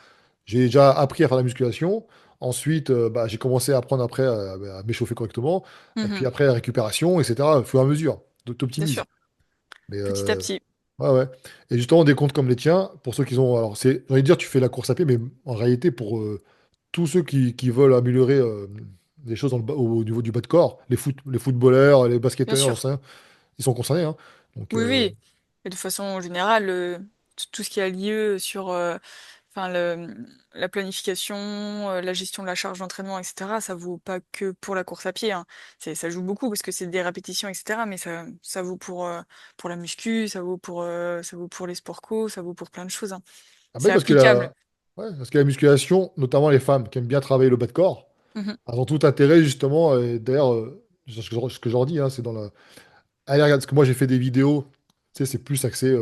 [SPEAKER 1] J'ai déjà appris à faire la musculation. Ensuite, bah, j'ai commencé à apprendre après à m'échauffer correctement. Et puis
[SPEAKER 2] Mhm.
[SPEAKER 1] après, la récupération, etc. Au fur et à mesure,
[SPEAKER 2] Bien
[SPEAKER 1] t'optimises.
[SPEAKER 2] sûr,
[SPEAKER 1] Mais
[SPEAKER 2] petit à petit.
[SPEAKER 1] ouais, ouais. Et justement, des comptes comme les tiens, pour ceux qui ont. Alors, j'ai envie de dire, tu fais la course à pied, mais en réalité, pour tous ceux qui veulent améliorer des choses au niveau du bas de corps. Les footballeurs, les
[SPEAKER 2] bien
[SPEAKER 1] basketteurs, j'en
[SPEAKER 2] sûr.
[SPEAKER 1] sais rien, ils sont concernés, hein. Donc,
[SPEAKER 2] Oui, oui. Et de façon générale, tout ce qui a lieu sur enfin, la planification, la gestion de la charge d'entraînement, etc., ça vaut pas que pour la course à pied, hein. Ça joue beaucoup parce que c'est des répétitions, etc., mais ça vaut pour la muscu, ça vaut pour les sports co, ça vaut pour plein de choses, hein.
[SPEAKER 1] ah
[SPEAKER 2] C'est
[SPEAKER 1] ben
[SPEAKER 2] applicable.
[SPEAKER 1] ouais, parce que la musculation, notamment les femmes qui aiment bien travailler le bas de corps,
[SPEAKER 2] Mhm.
[SPEAKER 1] elles ont tout intérêt justement, d'ailleurs, ce que je leur dis, hein, c'est dans la... Allez, regarde, parce que moi j'ai fait des vidéos, tu sais, c'est plus axé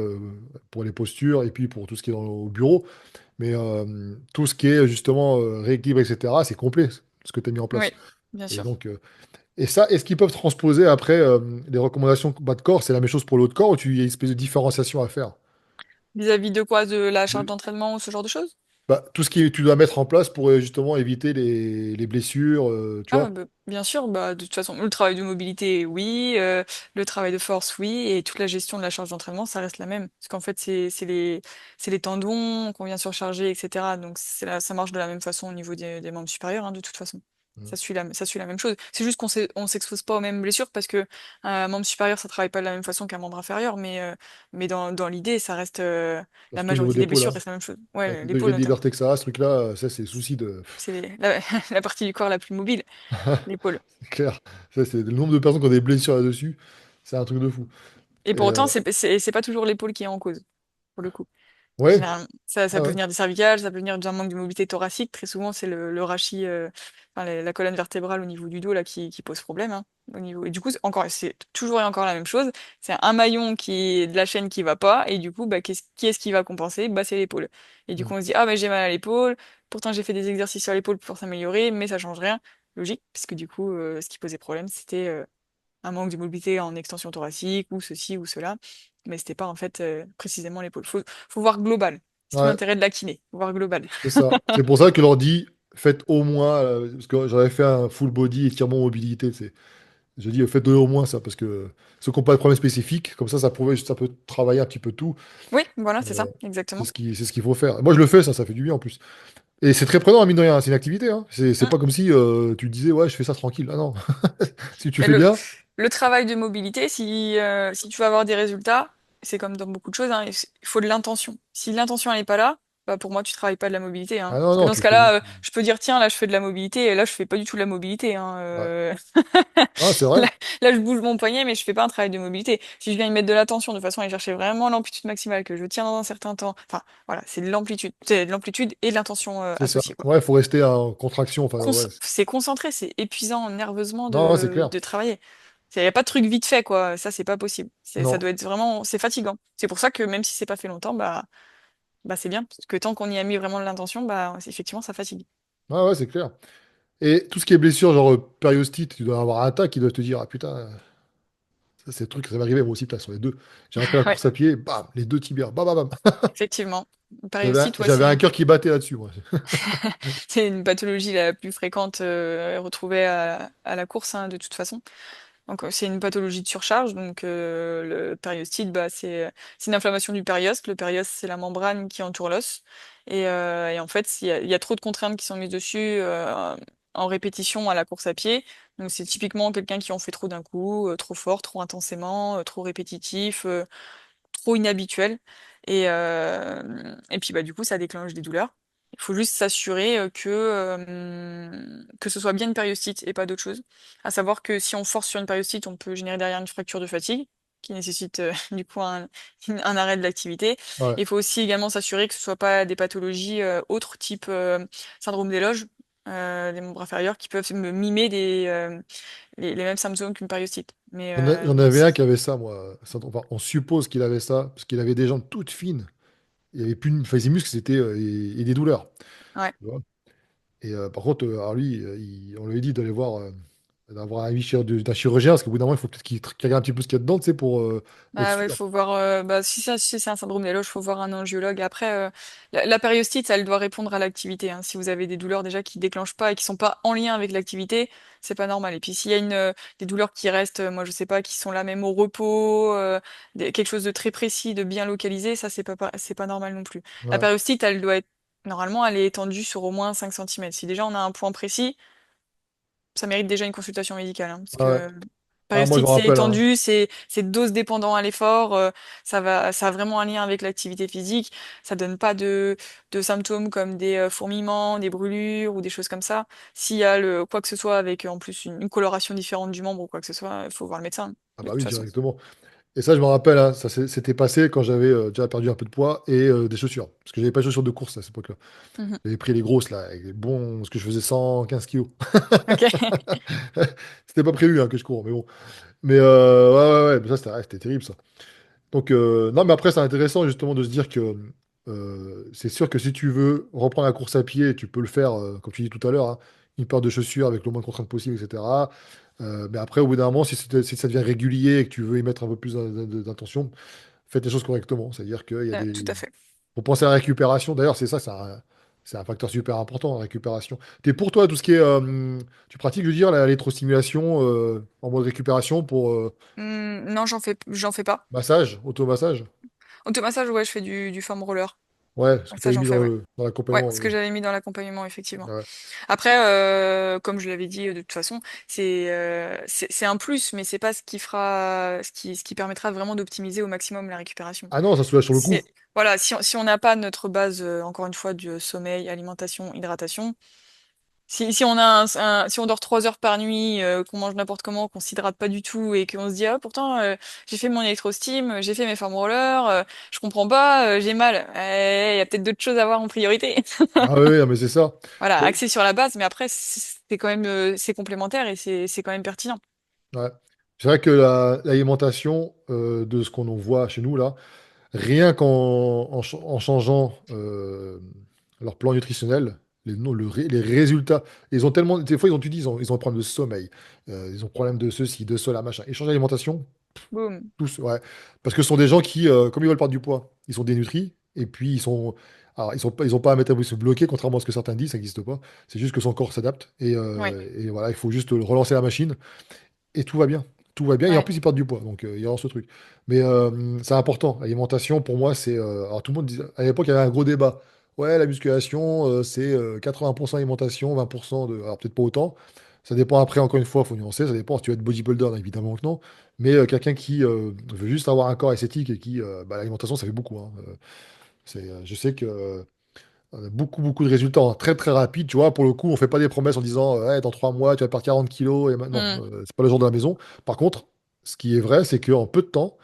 [SPEAKER 1] pour les postures et puis pour tout ce qui est au bureau, mais tout ce qui est justement rééquilibre, etc., c'est complet, ce que tu as mis en
[SPEAKER 2] Oui,
[SPEAKER 1] place.
[SPEAKER 2] bien
[SPEAKER 1] Et
[SPEAKER 2] sûr.
[SPEAKER 1] donc, et ça, est-ce qu'ils peuvent transposer après les recommandations bas de corps, c'est la même chose pour le haut de corps ou il y a une espèce de différenciation à faire?
[SPEAKER 2] Vis-à-vis de quoi? De la charge d'entraînement ou ce genre de choses?
[SPEAKER 1] Bah, tout ce que tu dois mettre en place pour justement éviter les blessures, tu
[SPEAKER 2] Ah,
[SPEAKER 1] vois.
[SPEAKER 2] bah, bien sûr, bah, de toute façon, le travail de mobilité, oui, le travail de force, oui, et toute la gestion de la charge d'entraînement, ça reste la même. Parce qu'en fait, c'est les tendons qu'on vient surcharger, etc. Donc, ça marche de la même façon au niveau des membres supérieurs, hein, de toute façon.
[SPEAKER 1] Mm.
[SPEAKER 2] Ça suit la même chose. C'est juste on s'expose pas aux mêmes blessures parce que un membre supérieur, ça travaille pas de la même façon qu'un membre inférieur, mais dans l'idée, ça reste, la
[SPEAKER 1] Surtout au niveau de
[SPEAKER 2] majorité des
[SPEAKER 1] l'épaule,
[SPEAKER 2] blessures
[SPEAKER 1] hein.
[SPEAKER 2] reste la même chose.
[SPEAKER 1] Avec
[SPEAKER 2] Ouais,
[SPEAKER 1] le
[SPEAKER 2] l'épaule
[SPEAKER 1] degré de
[SPEAKER 2] notamment.
[SPEAKER 1] liberté que ça a, ce truc-là, ça, c'est souci de.
[SPEAKER 2] C'est la partie du corps la plus mobile, l'épaule.
[SPEAKER 1] C'est clair. Ça, c'est le nombre de personnes qui ont des blessures là-dessus, c'est un truc de fou.
[SPEAKER 2] Et
[SPEAKER 1] Et,
[SPEAKER 2] pour autant, c'est pas toujours l'épaule qui est en cause, pour le coup.
[SPEAKER 1] ouais,
[SPEAKER 2] Généralement, ça
[SPEAKER 1] ah
[SPEAKER 2] peut
[SPEAKER 1] ouais.
[SPEAKER 2] venir des cervicales, ça peut venir d'un manque de mobilité thoracique. Très souvent, c'est le rachis, enfin, la colonne vertébrale au niveau du dos là, qui pose problème, hein, au niveau... Et du coup, c'est toujours et encore la même chose. C'est un maillon qui est de la chaîne qui va pas, et du coup, bah, qui est-ce qui va compenser? Bah, c'est l'épaule. Et du
[SPEAKER 1] Mm.
[SPEAKER 2] coup, on se dit, ah, mais j'ai mal à l'épaule, pourtant j'ai fait des exercices sur l'épaule pour s'améliorer, mais ça change rien. Logique, puisque du coup, ce qui posait problème, c'était un manque de mobilité en extension thoracique ou ceci ou cela, mais c'était pas en fait précisément l'épaule. Faut voir global. C'est tout
[SPEAKER 1] Ouais,
[SPEAKER 2] l'intérêt de la kiné, faut voir global.
[SPEAKER 1] c'est ça. C'est pour ça que leur dit, faites au moins, parce que j'avais fait un full body étirement mobilité, tu sais. Je dis, faites au moins ça, parce que ceux qui n'ont pas de problème spécifique, comme ça peut travailler un petit peu tout.
[SPEAKER 2] Oui, voilà, c'est ça,
[SPEAKER 1] Euh,
[SPEAKER 2] exactement.
[SPEAKER 1] c'est ce qu'il faut faire. Moi, je le fais, ça fait du bien en plus. Et c'est très prenant, mine de rien, c'est une activité, hein. C'est
[SPEAKER 2] Mm.
[SPEAKER 1] pas comme si tu disais, ouais, je fais ça tranquille. Ah non, si tu
[SPEAKER 2] Mais
[SPEAKER 1] fais bien,
[SPEAKER 2] le travail de mobilité, si tu veux avoir des résultats, c'est comme dans beaucoup de choses, hein, il faut de l'intention. Si l'intention elle n'est pas là, bah pour moi tu travailles pas de la mobilité, hein.
[SPEAKER 1] ah non,
[SPEAKER 2] Parce que
[SPEAKER 1] non,
[SPEAKER 2] dans ce
[SPEAKER 1] tu fais
[SPEAKER 2] cas-là,
[SPEAKER 1] juste.
[SPEAKER 2] je peux dire tiens là je fais de la mobilité et là je fais pas du tout de la mobilité, hein,
[SPEAKER 1] Ouais. Ah, c'est vrai.
[SPEAKER 2] Là, là, je bouge mon poignet, mais je fais pas un travail de mobilité. Si je viens y mettre de l'attention de façon à aller chercher vraiment l'amplitude maximale que je tiens dans un certain temps, enfin, voilà, c'est de l'amplitude et de l'intention
[SPEAKER 1] C'est ça.
[SPEAKER 2] associée, quoi.
[SPEAKER 1] Ouais, faut rester en contraction. Enfin, ouais.
[SPEAKER 2] C'est concentré, c'est épuisant nerveusement
[SPEAKER 1] Non, ouais, c'est clair.
[SPEAKER 2] de travailler. Il n'y a pas de truc vite fait, quoi. Ça, c'est pas possible. Ça
[SPEAKER 1] Non.
[SPEAKER 2] doit être vraiment, c'est fatigant. C'est pour ça que même si c'est pas fait longtemps, bah c'est bien. Parce que tant qu'on y a mis vraiment de l'intention, bah, effectivement, ça fatigue.
[SPEAKER 1] Ouais, ouais, c'est clair. Et tout ce qui est blessure, genre périostite, tu dois avoir un tas qui doit te dire, ah putain, ça, c'est le truc, ça va arriver moi aussi, putain, sur les deux. J'ai repris la
[SPEAKER 2] Ouais,
[SPEAKER 1] course à pied, bam, les deux tibias, bam, bam, bam.
[SPEAKER 2] effectivement. Périostite, ouais,
[SPEAKER 1] J'avais un cœur qui battait là-dessus, moi.
[SPEAKER 2] c'est une pathologie la plus fréquente retrouvée à la course, hein, de toute façon. Donc, c'est une pathologie de surcharge. Donc, le périostite, bah, c'est une inflammation du périoste. Le périoste, c'est la membrane qui entoure l'os. Et en fait, il y a trop de contraintes qui sont mises dessus en répétition à la course à pied. Donc, c'est typiquement quelqu'un qui en fait trop d'un coup, trop fort, trop intensément, trop répétitif, trop inhabituel. Et puis, bah, du coup, ça déclenche des douleurs. Il faut juste s'assurer que ce soit bien une périostite et pas d'autre chose. À savoir que si on force sur une périostite, on peut générer derrière une fracture de fatigue qui nécessite du coup un arrêt de l'activité.
[SPEAKER 1] Ouais.
[SPEAKER 2] Il faut aussi également s'assurer que ce soit pas des pathologies autres, type syndrome des loges, des membres inférieurs, qui peuvent me mimer les mêmes symptômes qu'une périostite.
[SPEAKER 1] J'en avais un qui avait ça, moi. Enfin, on suppose qu'il avait ça, parce qu'il avait des jambes toutes fines. Il y avait plus, enfin, ses muscles, c'était et des douleurs.
[SPEAKER 2] Ouais.
[SPEAKER 1] Tu vois. Et par contre, alors lui, on lui a dit d'aller voir, d'avoir un avis d'un chirurgien, parce qu'au bout d'un moment, il faut peut-être qu'il regarde un petit peu ce qu'il y a dedans, tu sais, pour être
[SPEAKER 2] Ah ouais,
[SPEAKER 1] sûr.
[SPEAKER 2] faut voir. Bah, si c'est un syndrome des loges, faut voir un angiologue. Après, la périostite, elle doit répondre à l'activité, hein. Si vous avez des douleurs déjà qui déclenchent pas et qui sont pas en lien avec l'activité, c'est pas normal. Et puis s'il y a des douleurs qui restent, moi je sais pas, qui sont là même au repos, quelque chose de très précis, de bien localisé, ça c'est pas normal non plus. La
[SPEAKER 1] Ouais.
[SPEAKER 2] périostite, elle doit être normalement, elle est étendue sur au moins 5 cm. Si déjà on a un point précis, ça mérite déjà une consultation médicale, hein, parce
[SPEAKER 1] Ah ouais.
[SPEAKER 2] que
[SPEAKER 1] Ah, moi, je
[SPEAKER 2] périostite,
[SPEAKER 1] me
[SPEAKER 2] c'est
[SPEAKER 1] rappelle, hein.
[SPEAKER 2] étendu, c'est dose dépendant à l'effort, ça a vraiment un lien avec l'activité physique. Ça donne pas de symptômes comme des fourmillements, des brûlures ou des choses comme ça. S'il y a quoi que ce soit avec en plus une coloration différente du membre ou quoi que ce soit, il faut voir le médecin,
[SPEAKER 1] Ah
[SPEAKER 2] de
[SPEAKER 1] bah
[SPEAKER 2] toute
[SPEAKER 1] oui,
[SPEAKER 2] façon.
[SPEAKER 1] directement. Et ça, je me rappelle, hein, s'était passé quand j'avais déjà perdu un peu de poids et des chaussures. Parce que j'avais pas de chaussures de course à cette époque-là.
[SPEAKER 2] Mhm.
[SPEAKER 1] J'avais pris les grosses, là, avec les bons, parce que je faisais 115 kilos.
[SPEAKER 2] Ok.
[SPEAKER 1] C'était pas prévu hein, que je cours, mais bon. Mais ouais, ouais, ouais, mais ça, c'était terrible, ça. Donc, non, mais après, c'est intéressant, justement, de se dire que c'est sûr que si tu veux reprendre la course à pied, tu peux le faire, comme tu dis tout à l'heure, hein, une paire de chaussures avec le moins de contraintes possible, etc. Mais après, au bout d'un moment, si ça devient régulier et que tu veux y mettre un peu plus d'intention, faites les choses correctement. C'est-à-dire qu'il y a
[SPEAKER 2] Tout
[SPEAKER 1] des.
[SPEAKER 2] à fait.
[SPEAKER 1] Faut penser à la récupération. D'ailleurs, c'est ça, c'est un facteur super important, la récupération. T'es pour toi, tout ce qui est. Tu pratiques, je veux dire, l'électrostimulation en mode récupération pour
[SPEAKER 2] Non, j'en fais pas.
[SPEAKER 1] massage, automassage?
[SPEAKER 2] Automassage, ouais, je fais du foam roller.
[SPEAKER 1] Ouais, ce
[SPEAKER 2] Ouais,
[SPEAKER 1] que tu
[SPEAKER 2] ça,
[SPEAKER 1] avais
[SPEAKER 2] j'en
[SPEAKER 1] mis
[SPEAKER 2] fais, ouais.
[SPEAKER 1] dans
[SPEAKER 2] Ouais,
[SPEAKER 1] l'accompagnement.
[SPEAKER 2] ce que j'avais mis dans l'accompagnement, effectivement.
[SPEAKER 1] Ouais.
[SPEAKER 2] Après, comme je l'avais dit de toute façon, c'est un plus, mais c'est pas ce qui fera, ce qui permettra vraiment d'optimiser au maximum la récupération.
[SPEAKER 1] Ah non, ça soulage sur le coup.
[SPEAKER 2] Voilà, si on n'a pas notre base, encore une fois, du sommeil, alimentation, hydratation, si on a si on dort 3 heures par nuit, qu'on mange n'importe comment, qu'on s'hydrate pas du tout et qu'on se dit ah pourtant j'ai fait mon électrostime, j'ai fait mes foam rollers, je comprends pas, j'ai mal. Il y a peut-être d'autres choses à voir en priorité.
[SPEAKER 1] Ah oui, oui, mais c'est ça.
[SPEAKER 2] Voilà,
[SPEAKER 1] Mais-
[SPEAKER 2] axé sur la base, mais après c'est quand même c'est complémentaire et c'est quand même pertinent.
[SPEAKER 1] ouais. C'est vrai que l'alimentation de ce qu'on en voit chez nous, là, rien en changeant leur plan nutritionnel, non, les résultats, ils ont tellement, des fois, ils ont un problème de sommeil, ils ont un problème de ceci, de cela, machin. Ils changent l'alimentation,
[SPEAKER 2] Boum.
[SPEAKER 1] tous, ouais. Parce que ce sont des gens qui, comme ils veulent perdre du poids, ils sont dénutris, et puis alors, ils ont pas un métabolisme bloqué, contrairement à ce que certains disent, ça n'existe pas. C'est juste que son corps s'adapte,
[SPEAKER 2] Ouais,
[SPEAKER 1] et voilà, il faut juste relancer la machine, et tout va bien. Tout va bien, et en
[SPEAKER 2] ouais.
[SPEAKER 1] plus, ils perdent du poids, donc il y a ce truc. Mais c'est important, l'alimentation, pour moi, c'est... alors, tout le monde disait, à l'époque, il y avait un gros débat. Ouais, la musculation, c'est 80% alimentation, 20% de... Alors, peut-être pas autant. Ça dépend après, encore une fois, il faut nuancer, ça dépend si tu veux être bodybuilder, évidemment que non. Mais quelqu'un qui veut juste avoir un corps esthétique et qui... bah, l'alimentation, ça fait beaucoup, hein. Je sais que... on a beaucoup, beaucoup de résultats hein, très, très rapides. Tu vois, pour le coup, on fait pas des promesses en disant ouais, dans 3 mois, tu vas perdre 40 kilos. Et non,
[SPEAKER 2] Hmm.
[SPEAKER 1] c'est pas le genre de la maison. Par contre, ce qui est vrai, c'est qu'en peu de temps,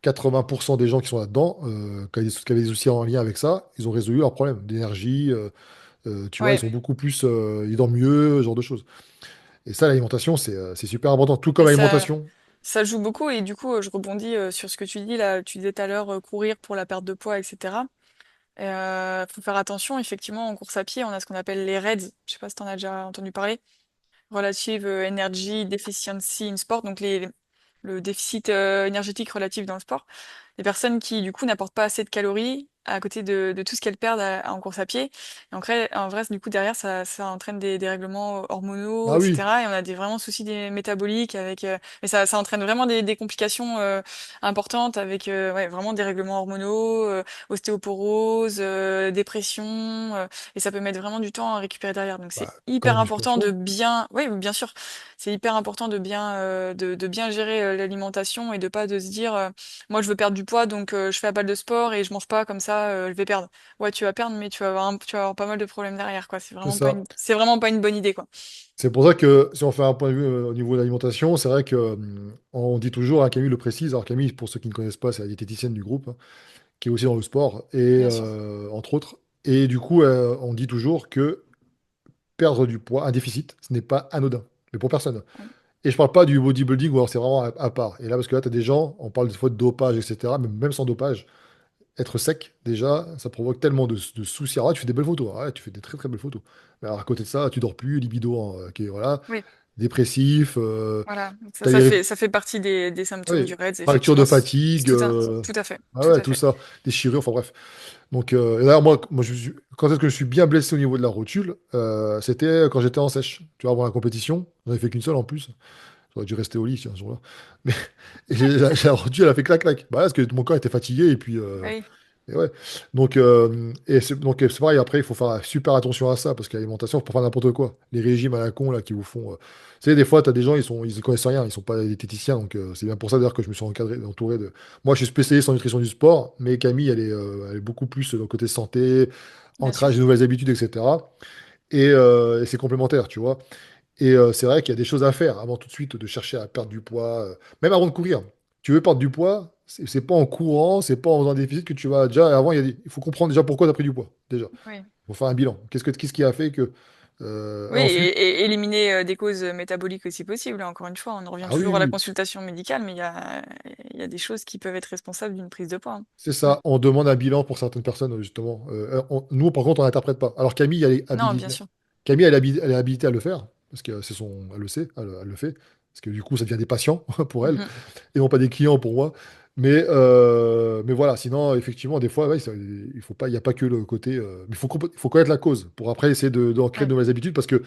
[SPEAKER 1] 80% des gens qui sont là-dedans, qui avaient des soucis en lien avec ça, ils ont résolu leurs problèmes d'énergie. Tu vois, ils
[SPEAKER 2] Ouais.
[SPEAKER 1] sont beaucoup plus. Ils dorment mieux, ce genre de choses. Et ça, l'alimentation, c'est super important. Tout comme
[SPEAKER 2] Et
[SPEAKER 1] l'alimentation.
[SPEAKER 2] ça joue beaucoup et du coup, je rebondis sur ce que tu dis là. Tu disais tout à l'heure courir pour la perte de poids, etc. Faut faire attention, effectivement, en course à pied, on a ce qu'on appelle les REDS. Je sais pas si tu en as déjà entendu parler. Relative Energy Deficiency in Sport, donc le déficit énergétique relatif dans le sport. Des personnes qui, du coup, n'apportent pas assez de calories à côté de tout ce qu'elles perdent en course à pied. Et en vrai, du coup, derrière, ça entraîne des dérèglements hormonaux,
[SPEAKER 1] Ah oui,
[SPEAKER 2] etc. Et on a des vraiment soucis métaboliques avec, mais ça entraîne vraiment des complications importantes avec, ouais, vraiment des règlements hormonaux, ostéoporose, dépression, et ça peut mettre vraiment du temps à récupérer derrière. Donc c'est
[SPEAKER 1] bah, comme la
[SPEAKER 2] hyper important de
[SPEAKER 1] musculation.
[SPEAKER 2] bien, oui, bien sûr, c'est hyper important de bien, de bien gérer l'alimentation et de pas de se dire, moi je veux perdre du poids, donc je fais la balle de sport et je mange pas comme ça, je vais perdre. Ouais, tu vas perdre, mais tu vas avoir pas mal de problèmes derrière, quoi.
[SPEAKER 1] C'est ça.
[SPEAKER 2] C'est vraiment pas une bonne idée, quoi.
[SPEAKER 1] C'est pour ça que si on fait un point de vue au niveau de l'alimentation, c'est vrai que on dit toujours, hein, Camille le précise, alors Camille, pour ceux qui ne connaissent pas, c'est la diététicienne du groupe, hein, qui est aussi dans le sport, et
[SPEAKER 2] Bien sûr.
[SPEAKER 1] entre autres. Et du coup, on dit toujours que perdre du poids, un déficit, ce n'est pas anodin, mais pour personne.
[SPEAKER 2] Ouais.
[SPEAKER 1] Et je parle pas du bodybuilding où alors c'est vraiment à part. Et là, parce que là, tu as des gens, on parle des fois de dopage, etc., mais même sans dopage, être sec, déjà, ça provoque tellement de soucis. Alors là, tu fais des belles photos, hein, ouais, tu fais des très très belles photos. Mais alors, à côté de ça, tu dors plus, libido, hein, voilà,
[SPEAKER 2] Oui,
[SPEAKER 1] dépressif,
[SPEAKER 2] voilà. Donc
[SPEAKER 1] t'as des
[SPEAKER 2] ça fait partie des symptômes
[SPEAKER 1] oui,
[SPEAKER 2] du REDS,
[SPEAKER 1] fractures de
[SPEAKER 2] effectivement.
[SPEAKER 1] fatigue,
[SPEAKER 2] Tout à fait,
[SPEAKER 1] ah
[SPEAKER 2] tout
[SPEAKER 1] ouais,
[SPEAKER 2] à
[SPEAKER 1] tout
[SPEAKER 2] fait.
[SPEAKER 1] ça, déchirure, enfin bref. Donc, et là, moi quand est-ce que je suis bien blessé au niveau de la rotule? C'était quand j'étais en sèche. Tu vois, avant la compétition, j'en ai fait qu'une seule en plus. J'aurais dû rester au lit tiens, ce jour-là. Mais et la rotule, elle a fait clac-clac. Bah, parce que mon corps était fatigué et puis
[SPEAKER 2] Oui.
[SPEAKER 1] Et ouais. Donc c'est pareil, après, il faut faire super attention à ça, parce que l'alimentation, faut pas faire n'importe quoi. Les régimes à la con, là, qui vous font. Tu sais, des fois, tu as des gens, ils ne connaissent rien, ils sont pas des diététiciens, donc c'est bien pour ça, d'ailleurs, que je me suis entouré de. Moi, je suis spécialiste en nutrition du sport, mais Camille, elle est beaucoup plus dans le côté santé,
[SPEAKER 2] Bien sûr.
[SPEAKER 1] ancrage de nouvelles habitudes, etc. Et c'est complémentaire, tu vois. C'est vrai qu'il y a des choses à faire avant tout de suite de chercher à perdre du poids, même avant de courir. Tu veux perdre du poids, c'est pas en courant, c'est pas en faisant un déficit que tu vas déjà. Avant, il faut comprendre déjà pourquoi tu as pris du poids. Déjà,
[SPEAKER 2] Oui.
[SPEAKER 1] il faut faire un bilan. Qu'est-ce qui a fait que.
[SPEAKER 2] Oui,
[SPEAKER 1] Ensuite,
[SPEAKER 2] et éliminer des causes métaboliques aussi possibles. Encore une fois, on en revient
[SPEAKER 1] ah oui,
[SPEAKER 2] toujours
[SPEAKER 1] oui,
[SPEAKER 2] à la
[SPEAKER 1] oui,
[SPEAKER 2] consultation médicale, mais il y a des choses qui peuvent être responsables d'une prise de poids, hein.
[SPEAKER 1] c'est
[SPEAKER 2] Mm.
[SPEAKER 1] ça. On demande un bilan pour certaines personnes, justement. Nous, par contre, on n'interprète pas. Alors, Camille, elle est
[SPEAKER 2] Non, bien
[SPEAKER 1] habilitée.
[SPEAKER 2] sûr.
[SPEAKER 1] Camille, elle est habilitée à le faire, parce que elle le sait, elle le fait. Parce que du coup, ça devient des patients pour elle.
[SPEAKER 2] Mhm.
[SPEAKER 1] Et non pas des clients pour moi. Mais voilà, sinon, effectivement, des fois, ouais, il faut pas, il n'y a pas que le côté. Mais il faut connaître la cause pour après essayer d'en créer de
[SPEAKER 2] Oui,
[SPEAKER 1] nouvelles habitudes. Parce que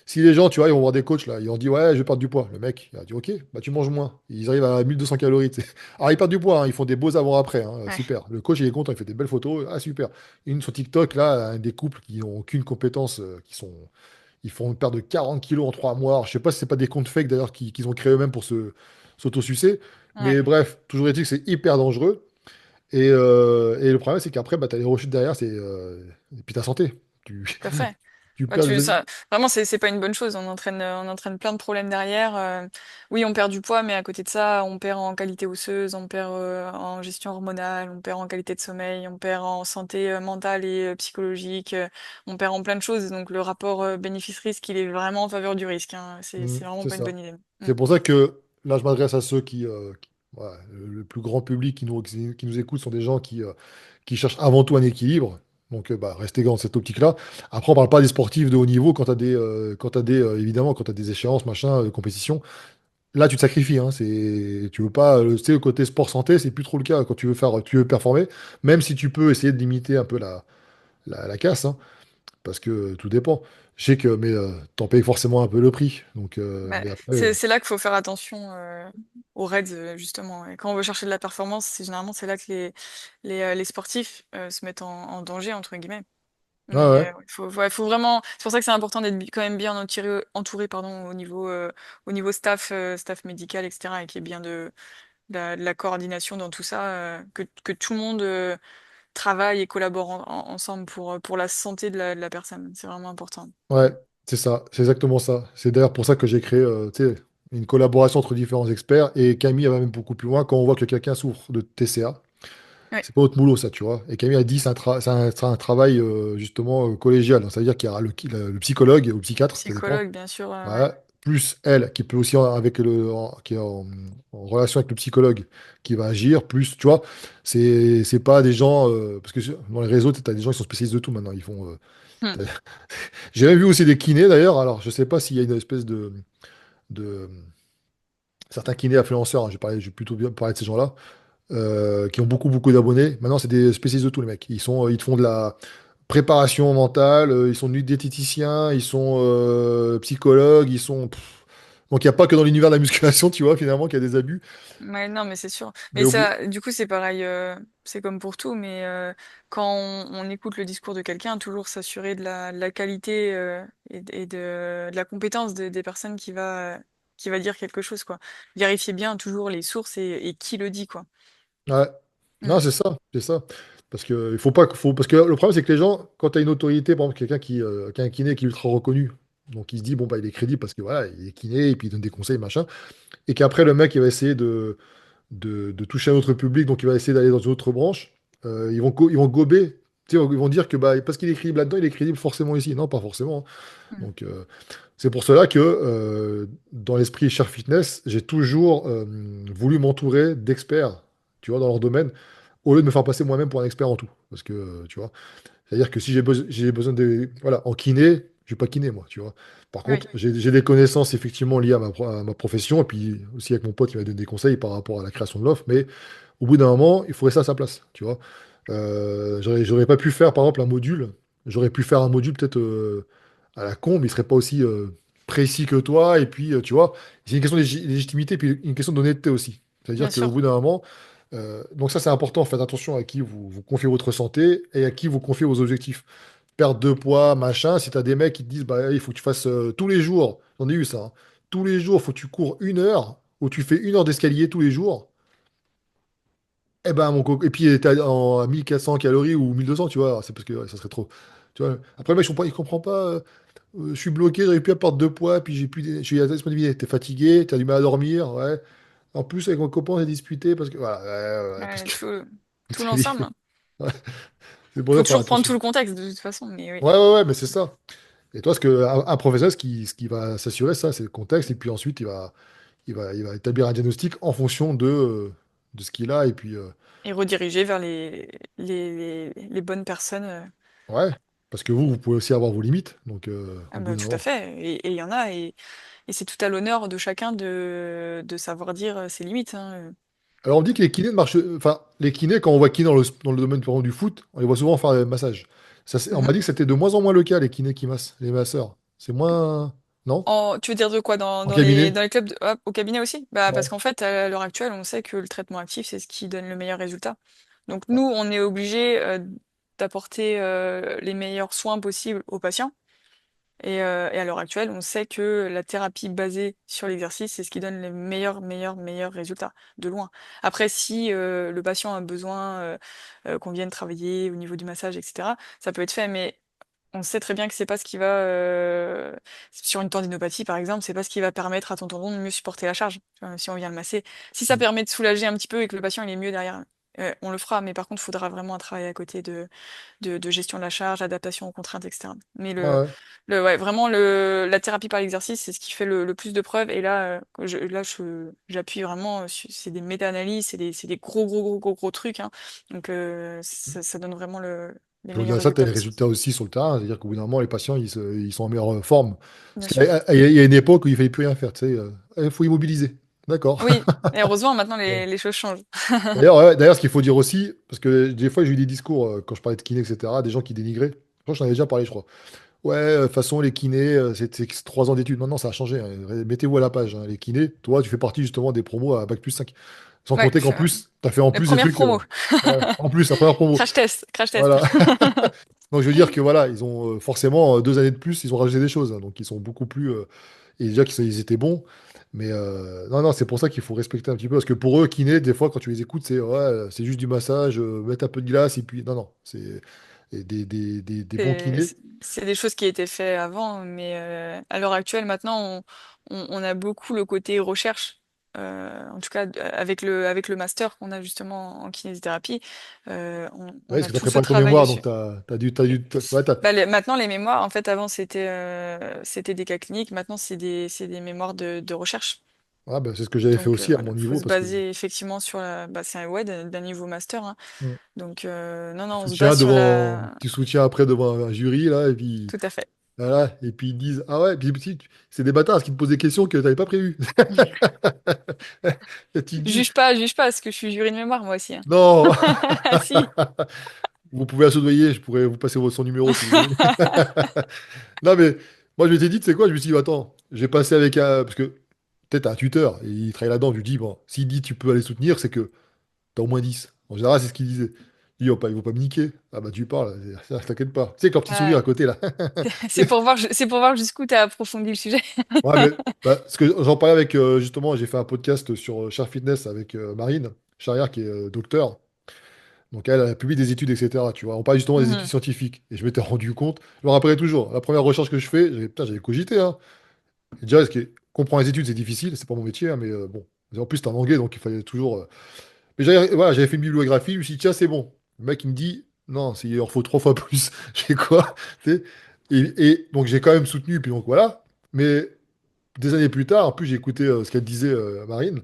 [SPEAKER 1] si les gens, tu vois, ils vont voir des coachs, là, ils ont dit, ouais, je vais perdre du poids. Le mec, il a dit, ok, bah tu manges moins. Ils arrivent à 1200 calories, tu sais. Alors, ils perdent du poids, hein, ils font des beaux avant-après, hein,
[SPEAKER 2] ouais,
[SPEAKER 1] super. Le coach, il est content, il fait des belles photos, ah, super. Une sur TikTok, là, des couples qui n'ont aucune compétence, ils font une perte de 40 kilos en 3 mois. Alors, je sais pas si c'est pas des comptes fake d'ailleurs qu'ils ont créé eux-mêmes pour s'auto-sucer.
[SPEAKER 2] ouais,
[SPEAKER 1] Mais bref, toujours est-il que c'est hyper dangereux. Et le problème, c'est qu'après, bah, tu as les rechutes derrière, et puis ta santé. Tu,
[SPEAKER 2] tout à fait.
[SPEAKER 1] tu
[SPEAKER 2] Bah,
[SPEAKER 1] perds des.
[SPEAKER 2] vraiment, c'est pas une bonne chose. On entraîne plein de problèmes derrière. Oui, on perd du poids, mais à côté de ça, on perd en qualité osseuse, on perd en gestion hormonale, on perd en qualité de sommeil, on perd en santé mentale et psychologique, on perd en plein de choses. Donc le rapport bénéfice-risque, il est vraiment en faveur du risque, hein. C'est vraiment
[SPEAKER 1] C'est
[SPEAKER 2] pas une
[SPEAKER 1] ça.
[SPEAKER 2] bonne idée. Mm.
[SPEAKER 1] C'est pour ça que là, je m'adresse à ceux voilà, le plus grand public qui nous écoute sont des gens qui cherchent avant tout un équilibre. Donc, bah, restez dans cette optique-là. Après, on parle pas des sportifs de haut niveau quand tu as évidemment, quand tu as des échéances, machin, compétition. Là, tu te sacrifies, hein, tu veux pas, tu sais, le côté sport santé, c'est plus trop le cas quand tu veux performer, même si tu peux essayer de limiter un peu la casse, hein, parce que tout dépend. Je sais que, mais t'en payes forcément un peu le prix. Donc,
[SPEAKER 2] Bah,
[SPEAKER 1] mais après,
[SPEAKER 2] c'est là qu'il faut faire attention aux raids, justement. Et quand on veut chercher de la performance, c'est là que les sportifs se mettent en danger, entre guillemets.
[SPEAKER 1] ouais,
[SPEAKER 2] Mais
[SPEAKER 1] ouais,
[SPEAKER 2] faut vraiment. C'est pour ça que c'est important d'être quand même bien entouré, pardon, au niveau staff médical, etc. Et qu'il y ait bien de la coordination dans tout ça, que tout le monde travaille et collabore ensemble pour la santé de la personne. C'est vraiment important.
[SPEAKER 1] ouais, c'est ça, c'est exactement ça. C'est d'ailleurs pour ça que j'ai créé, tu sais, une collaboration entre différents experts. Et Camille, elle va même beaucoup plus loin quand on voit que quelqu'un souffre de TCA.
[SPEAKER 2] Ouais,
[SPEAKER 1] C'est pas notre boulot, ça, tu vois. Et Camille a dit, c'est un travail justement collégial. Donc, ça veut dire qu'il y aura le psychologue ou le psychiatre, ça dépend.
[SPEAKER 2] psychologue, bien sûr. Ouais.
[SPEAKER 1] Ouais. Plus elle, qui peut aussi, qui est en relation avec le psychologue, qui va agir. Plus, tu vois, c'est pas des gens. Parce que dans les réseaux, tu as des gens qui sont spécialistes de tout maintenant.
[SPEAKER 2] Hmm.
[SPEAKER 1] T'as- J'ai même vu aussi des kinés d'ailleurs. Alors, je sais pas s'il y a une espèce de certains kinés influenceurs, hein, j'ai plutôt bien parlé de ces gens-là qui ont beaucoup, beaucoup d'abonnés. Maintenant, c'est des spécialistes de tout, les mecs. Ils te font de la préparation mentale, ils sont diététiciens, ils sont psychologues, ils sont. Donc, il n'y a pas que dans l'univers de la musculation, tu vois, finalement, qu'il y a des abus.
[SPEAKER 2] Ouais, non, mais c'est sûr.
[SPEAKER 1] Mais
[SPEAKER 2] Mais
[SPEAKER 1] au bout.
[SPEAKER 2] ça, du coup, c'est pareil, c'est comme pour tout, mais quand on écoute le discours de quelqu'un, toujours s'assurer de la qualité et de la compétence des personnes qui va dire quelque chose, quoi. Vérifier bien toujours les sources et qui le dit, quoi.
[SPEAKER 1] Ouais.
[SPEAKER 2] Mm.
[SPEAKER 1] Non, c'est ça, c'est ça. Parce que il faut pas, parce que le problème, c'est que les gens, quand tu as une autorité, par exemple, quelqu'un qui a un kiné qui est ultra reconnu, donc il se dit, bon, bah, il est crédible parce que voilà, il est kiné et puis il donne des conseils, machin, et qu'après, le mec, il va essayer de toucher un autre public, donc il va essayer d'aller dans une autre branche. Ils vont gober, tu sais, ils vont dire que bah, parce qu'il est crédible là-dedans, il est crédible forcément ici. Non, pas forcément, hein.
[SPEAKER 2] Mm.
[SPEAKER 1] Donc c'est pour cela que dans l'esprit Cher Fitness, j'ai toujours voulu m'entourer d'experts, tu vois, dans leur domaine, au lieu de me faire passer moi-même pour un expert en tout. Parce que, tu vois, c'est-à-dire que si j'ai besoin de. Voilà, en kiné, je suis pas kiné, moi, tu vois. Par
[SPEAKER 2] Oui,
[SPEAKER 1] contre, j'ai des connaissances effectivement liées à ma profession, et puis aussi avec mon pote qui m'a donné des conseils par rapport à la création de l'offre, mais au bout d'un moment, il faudrait ça à sa place, tu vois. J'aurais pas pu faire, par exemple, un module. J'aurais pu faire un module peut-être à la con, mais il serait pas aussi précis que toi. Et puis, tu vois, c'est une question de légitimité, puis une question d'honnêteté aussi. C'est-à-dire
[SPEAKER 2] bien
[SPEAKER 1] qu'au
[SPEAKER 2] sûr.
[SPEAKER 1] bout d'un moment, Donc ça, c'est important. Faites attention à qui vous confiez votre santé et à qui vous confiez vos objectifs. Perte de poids, machin. Si tu as des mecs qui te disent, bah, il faut que tu fasses tous les jours, j'en ai eu ça, hein. Tous les jours, il faut que tu cours 1 heure ou tu fais 1 heure d'escalier tous les jours. Eh ben, et puis t'es à 1400 calories ou 1200, tu vois. C'est parce que ouais, ça serait trop. Tu vois. Après, le mec, il comprend pas. Je suis bloqué, j'arrive plus à perdre de poids, puis j'ai plus, je suis à la disponibilité. T'es fatigué, t'as du mal à dormir, ouais. En plus, avec mon copain, on s'est disputé parce que, voilà, ouais, ouais, parce
[SPEAKER 2] Ouais,
[SPEAKER 1] que
[SPEAKER 2] tout l'ensemble, hein.
[SPEAKER 1] ouais, c'est pour ça
[SPEAKER 2] Faut
[SPEAKER 1] faire
[SPEAKER 2] toujours prendre
[SPEAKER 1] attention.
[SPEAKER 2] tout le contexte de toute façon, mais oui.
[SPEAKER 1] Ouais, ouais, ouais, mais c'est ça. Et toi, un professeur, ce qui va s'assurer, ça, c'est le contexte, et puis ensuite, il va établir un diagnostic en fonction de ce qu'il a, et puis,
[SPEAKER 2] Et rediriger vers les bonnes personnes.
[SPEAKER 1] ouais, parce que vous pouvez aussi avoir vos limites, donc
[SPEAKER 2] Ah
[SPEAKER 1] au bout
[SPEAKER 2] bah,
[SPEAKER 1] d'un
[SPEAKER 2] tout à
[SPEAKER 1] moment.
[SPEAKER 2] fait. Et il y en a, et c'est tout à l'honneur de chacun de savoir dire ses limites, hein.
[SPEAKER 1] Alors, on dit que les kinés ne marchent, enfin, les kinés, quand on voit kinés dans le domaine, par exemple, du foot, on les voit souvent faire des massages. On
[SPEAKER 2] Mhm.
[SPEAKER 1] m'a dit que c'était de moins en moins le cas, les kinés qui massent, les masseurs. C'est moins, non?
[SPEAKER 2] Tu veux dire de quoi
[SPEAKER 1] En cabinet?
[SPEAKER 2] dans les clubs au cabinet aussi? Bah, parce
[SPEAKER 1] Ouais.
[SPEAKER 2] qu'en fait, à l'heure actuelle, on sait que le traitement actif, c'est ce qui donne le meilleur résultat. Donc nous, on est obligé d'apporter les meilleurs soins possibles aux patients. Et à l'heure actuelle, on sait que la thérapie basée sur l'exercice, c'est ce qui donne les meilleurs résultats, de loin. Après, si le patient a besoin qu'on vienne travailler au niveau du massage, etc., ça peut être fait, mais on sait très bien que c'est pas ce qui va, sur une tendinopathie par exemple, c'est pas ce qui va permettre à ton tendon de mieux supporter la charge, tu vois, si on vient le masser. Si ça
[SPEAKER 1] Mm.
[SPEAKER 2] permet de soulager un petit peu et que le patient il est mieux derrière, on le fera, mais par contre, il faudra vraiment un travail à côté de gestion de la charge, adaptation aux contraintes, etc. Mais
[SPEAKER 1] Ouais, ouais.
[SPEAKER 2] ouais, vraiment, la thérapie par l'exercice, c'est ce qui fait le plus de preuves. Et là, j'appuie vraiment, c'est des méta-analyses, c'est des gros trucs, hein. Donc, ça donne vraiment les
[SPEAKER 1] Puis
[SPEAKER 2] meilleurs
[SPEAKER 1] au-delà de ça, tu as
[SPEAKER 2] résultats
[SPEAKER 1] les
[SPEAKER 2] possibles.
[SPEAKER 1] résultats aussi sur le terrain, c'est-à-dire qu'au bout d'un moment, les patients, ils sont en meilleure forme. Parce
[SPEAKER 2] Bien
[SPEAKER 1] qu'il
[SPEAKER 2] sûr.
[SPEAKER 1] y a une époque où il ne fallait plus rien faire, tu sais, il faut immobiliser. D'accord.
[SPEAKER 2] Oui, et heureusement, maintenant,
[SPEAKER 1] Bon.
[SPEAKER 2] les choses changent.
[SPEAKER 1] D'ailleurs, ouais, d'ailleurs, ce qu'il faut dire aussi, parce que des fois, j'ai eu des discours, quand je parlais de kiné, etc., des gens qui dénigraient. Je crois que j'en avais déjà parlé, je crois. Ouais, de toute façon, les kinés, c'est 3 ans d'études. Maintenant, ça a changé, hein. Mettez-vous à la page, hein. Les kinés, toi, tu fais partie justement des promos à Bac+5. Sans
[SPEAKER 2] Ouais,
[SPEAKER 1] compter qu'en plus, tu as fait en
[SPEAKER 2] la
[SPEAKER 1] plus des
[SPEAKER 2] première
[SPEAKER 1] trucs.
[SPEAKER 2] promo.
[SPEAKER 1] Ouais, en plus, la première promo.
[SPEAKER 2] Crash test, crash test.
[SPEAKER 1] Voilà. Donc, je veux dire que voilà, ils ont forcément 2 années de plus, ils ont rajouté des choses, hein. Donc, ils sont beaucoup plus. Et déjà qu'ils étaient bons. Mais non, non, c'est pour ça qu'il faut respecter un petit peu. Parce que pour eux, kiné, des fois, quand tu les écoutes, c'est ouais, c'est juste du massage, mettre un peu de glace, et puis. Non, non. Et des bons kinés.
[SPEAKER 2] C'est des choses qui étaient faites avant, mais à l'heure actuelle, maintenant, on a beaucoup le côté recherche. En tout cas, avec le master qu'on a justement en kinésithérapie,
[SPEAKER 1] Ouais,
[SPEAKER 2] on
[SPEAKER 1] parce
[SPEAKER 2] a
[SPEAKER 1] que tu as
[SPEAKER 2] tout ce
[SPEAKER 1] préparé ton
[SPEAKER 2] travail
[SPEAKER 1] mémoire, donc
[SPEAKER 2] dessus.
[SPEAKER 1] ouais,
[SPEAKER 2] Bah, maintenant, les mémoires, en fait, avant, c'était des cas cliniques. Maintenant, c'est des mémoires de recherche.
[SPEAKER 1] ah, bah, c'est ce que j'avais fait
[SPEAKER 2] Donc,
[SPEAKER 1] aussi à
[SPEAKER 2] voilà,
[SPEAKER 1] mon
[SPEAKER 2] faut
[SPEAKER 1] niveau,
[SPEAKER 2] se
[SPEAKER 1] parce que
[SPEAKER 2] baser effectivement sur bah, c'est ouais, d'un niveau master, hein.
[SPEAKER 1] mm,
[SPEAKER 2] Donc, non, non,
[SPEAKER 1] tu
[SPEAKER 2] on se base
[SPEAKER 1] soutiens
[SPEAKER 2] sur
[SPEAKER 1] devant,
[SPEAKER 2] la.
[SPEAKER 1] tu soutiens après devant un jury, là, et puis
[SPEAKER 2] Tout à fait.
[SPEAKER 1] voilà, et puis ils disent, ah ouais, puis c'est des bâtards, parce qu'ils te posent des questions que tu n'avais pas prévues. Et tu te dis,
[SPEAKER 2] Juge pas, parce que je suis jury de mémoire, moi aussi, hein.
[SPEAKER 1] non,
[SPEAKER 2] Si.
[SPEAKER 1] vous pouvez assoudoyer, je pourrais vous passer son numéro si vous voulez. Non, mais moi, je m'étais dit, tu sais quoi, je me suis dit, attends, j'ai passé avec un. Parce que peut-être un tuteur, et il travaille là-dedans, je lui dis, bon, s'il dit tu peux aller soutenir, c'est que t'as au moins 10. En général, c'est ce qu'il disait. Il va pas me niquer. Ah bah, tu parles, t'inquiète pas. Tu sais, avec leur petit sourire à
[SPEAKER 2] Ouais.
[SPEAKER 1] côté, là.
[SPEAKER 2] C'est pour voir jusqu'où tu as approfondi le sujet.
[SPEAKER 1] Ouais, mais bah, parce que j'en parlais avec, justement, j'ai fait un podcast sur Share Fitness avec Marine Charrière, qui est docteur. Donc, elle a publié des études, etc. Tu vois, on parle justement des études
[SPEAKER 2] Mhm.
[SPEAKER 1] scientifiques. Et je m'étais rendu compte, je me rappellerai toujours, la première recherche que je fais, putain, j'avais cogité, hein. Et déjà, comprendre les études, c'est difficile, c'est pas mon métier, hein, mais bon. En plus, c'est en anglais, donc il fallait toujours. Mais voilà, j'avais fait une bibliographie, je me suis dit, tiens, c'est bon. Le mec, il me dit, non, il en faut 3 fois plus. J'ai quoi? Tu sais. Et donc, j'ai quand même soutenu, puis donc voilà. Mais des années plus tard, en plus, j'ai écouté ce qu'elle disait, Marine.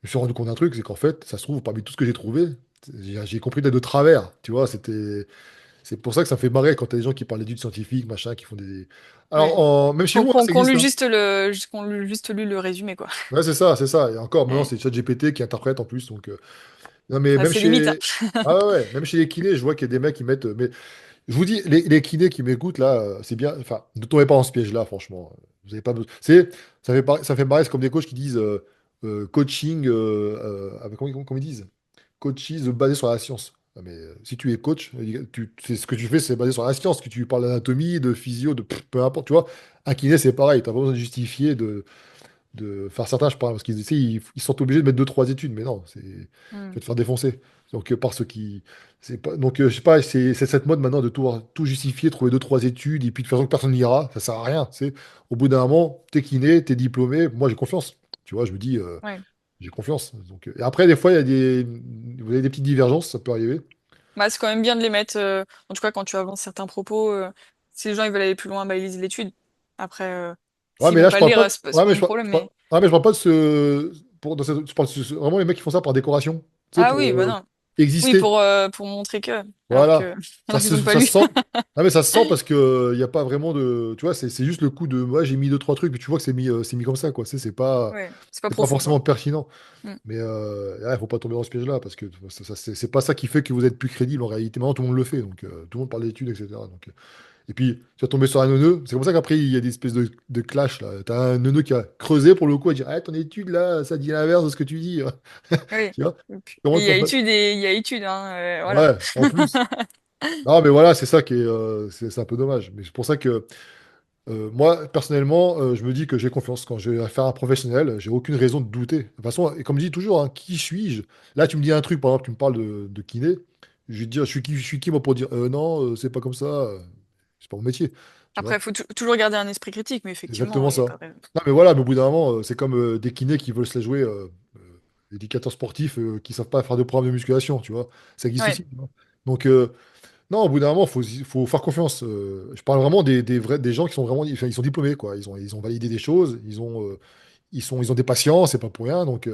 [SPEAKER 1] Je me suis rendu compte d'un truc, c'est qu'en fait, ça se trouve, parmi tout ce que j'ai trouvé, j'ai compris d'être de travers. Tu vois, c'est pour ça que ça me fait marrer quand t'as des gens qui parlent d'études scientifiques, machin, qui font des. Alors,
[SPEAKER 2] Oui.
[SPEAKER 1] même chez
[SPEAKER 2] Qu'on
[SPEAKER 1] vous, hein,
[SPEAKER 2] qu'on-
[SPEAKER 1] ça
[SPEAKER 2] qu'on
[SPEAKER 1] existe,
[SPEAKER 2] lu
[SPEAKER 1] hein.
[SPEAKER 2] juste qu'on lu juste lu le résumé, quoi.
[SPEAKER 1] Ouais, c'est ça, c'est ça. Et encore, maintenant,
[SPEAKER 2] Ouais.
[SPEAKER 1] c'est ChatGPT qui interprète en plus. Donc, non, mais
[SPEAKER 2] Ah,
[SPEAKER 1] même
[SPEAKER 2] c'est limite, hein.
[SPEAKER 1] chez. Ah ouais, ouais, même chez les kinés, je vois qu'il y a des mecs qui mettent. Mais je vous dis, les kinés qui m'écoutent, là, c'est bien. Enfin, ne tombez pas dans ce piège-là, franchement. Vous avez pas besoin. Ça fait marrer, c'est comme des coachs qui disent coaching. Comment ils disent? coaches basé sur la science. Ah, mais si tu es coach, ce que tu fais, c'est basé sur la science, que tu parles d'anatomie, de physio, peu importe, tu vois. Un kiné, c'est pareil, tu n'as pas besoin de justifier de faire certains, je parle, parce qu'ils tu sais, ils sont obligés de mettre deux, trois études, mais non, tu
[SPEAKER 2] Hmm.
[SPEAKER 1] vas te faire défoncer. Donc, par ceux qui. C'est pas, donc, je sais pas, c'est cette mode maintenant de tout justifier, trouver deux, trois études, et puis de toute façon que personne n'ira, ça sert à rien. Au bout d'un moment, t'es kiné, t'es diplômé, moi j'ai confiance. Tu vois, je me dis,
[SPEAKER 2] Ouais.
[SPEAKER 1] j'ai confiance. Donc, et après, des fois, vous avez des petites divergences, ça peut arriver.
[SPEAKER 2] Bah, c'est quand même bien de les mettre, en tout cas quand tu avances certains propos, si les gens ils veulent aller plus loin, bah, ils lisent l'étude. Après,
[SPEAKER 1] Ouais,
[SPEAKER 2] s'ils
[SPEAKER 1] mais
[SPEAKER 2] vont
[SPEAKER 1] là, je
[SPEAKER 2] pas le
[SPEAKER 1] parle
[SPEAKER 2] lire,
[SPEAKER 1] pas.
[SPEAKER 2] c'est
[SPEAKER 1] Ouais,
[SPEAKER 2] pas
[SPEAKER 1] mais
[SPEAKER 2] mon problème, mais.
[SPEAKER 1] ouais, mais je parle pas de ce. Je parle vraiment les mecs qui font ça par décoration. Tu sais,
[SPEAKER 2] Ah
[SPEAKER 1] pour
[SPEAKER 2] oui, bah non. Oui,
[SPEAKER 1] exister.
[SPEAKER 2] pour montrer que, alors que,
[SPEAKER 1] Voilà.
[SPEAKER 2] alors qu'ils ont pas
[SPEAKER 1] Ça se
[SPEAKER 2] lu.
[SPEAKER 1] sent. Ah, mais ça se sent parce que il a pas vraiment de. Tu vois, c'est juste le coup de. Moi, j'ai mis deux, trois trucs, mais tu vois que c'est mis comme ça, quoi. Tu sais,
[SPEAKER 2] Ouais, c'est pas
[SPEAKER 1] c'est pas
[SPEAKER 2] profond, quoi.
[SPEAKER 1] forcément pertinent.
[SPEAKER 2] Mm.
[SPEAKER 1] Mais il faut pas tomber dans ce piège-là parce que c'est pas ça qui fait que vous êtes plus crédible en réalité. Maintenant, tout le monde le fait. Donc, tout le monde parle d'études, etc. Donc, et puis, tu vas tomber sur un neuneu. C'est comme ça qu'après, il y a des espèces de clash, là. T'as un neuneu qui a creusé pour le coup à dire, ah, ton étude, là, ça dit l'inverse de ce que tu dis.
[SPEAKER 2] Oui.
[SPEAKER 1] Tu vois?
[SPEAKER 2] Et
[SPEAKER 1] Comment
[SPEAKER 2] il y a étude et il y a étude, hein, voilà.
[SPEAKER 1] Ouais, en plus. Non, mais voilà, c'est ça qui est, c'est un peu dommage. Mais c'est pour ça que moi, personnellement, je me dis que j'ai confiance. Quand j'ai affaire à un professionnel, j'ai aucune raison de douter. De toute façon, et comme je dis toujours, hein, qui suis-je? Là, tu me dis un truc, par exemple, tu me parles de kiné. Je vais te dire, je suis qui, moi, pour dire, non, c'est pas comme ça. C'est pas mon métier. Tu vois?
[SPEAKER 2] Après, il faut toujours garder un esprit critique, mais
[SPEAKER 1] C'est
[SPEAKER 2] effectivement,
[SPEAKER 1] exactement
[SPEAKER 2] il n'y a
[SPEAKER 1] ça.
[SPEAKER 2] pas de raison.
[SPEAKER 1] Non, mais voilà, mais au bout d'un moment, c'est comme des kinés qui veulent se la jouer éducateurs sportifs qui savent pas faire de programme de musculation, tu vois. Ça existe
[SPEAKER 2] Ouais,
[SPEAKER 1] aussi. Tu vois. Donc, non, au bout d'un moment, faut faire confiance. Je parle vraiment des gens qui sont vraiment, enfin, ils sont diplômés, quoi. Ils ont validé des choses, ils ont des patients, c'est pas pour rien. Donc,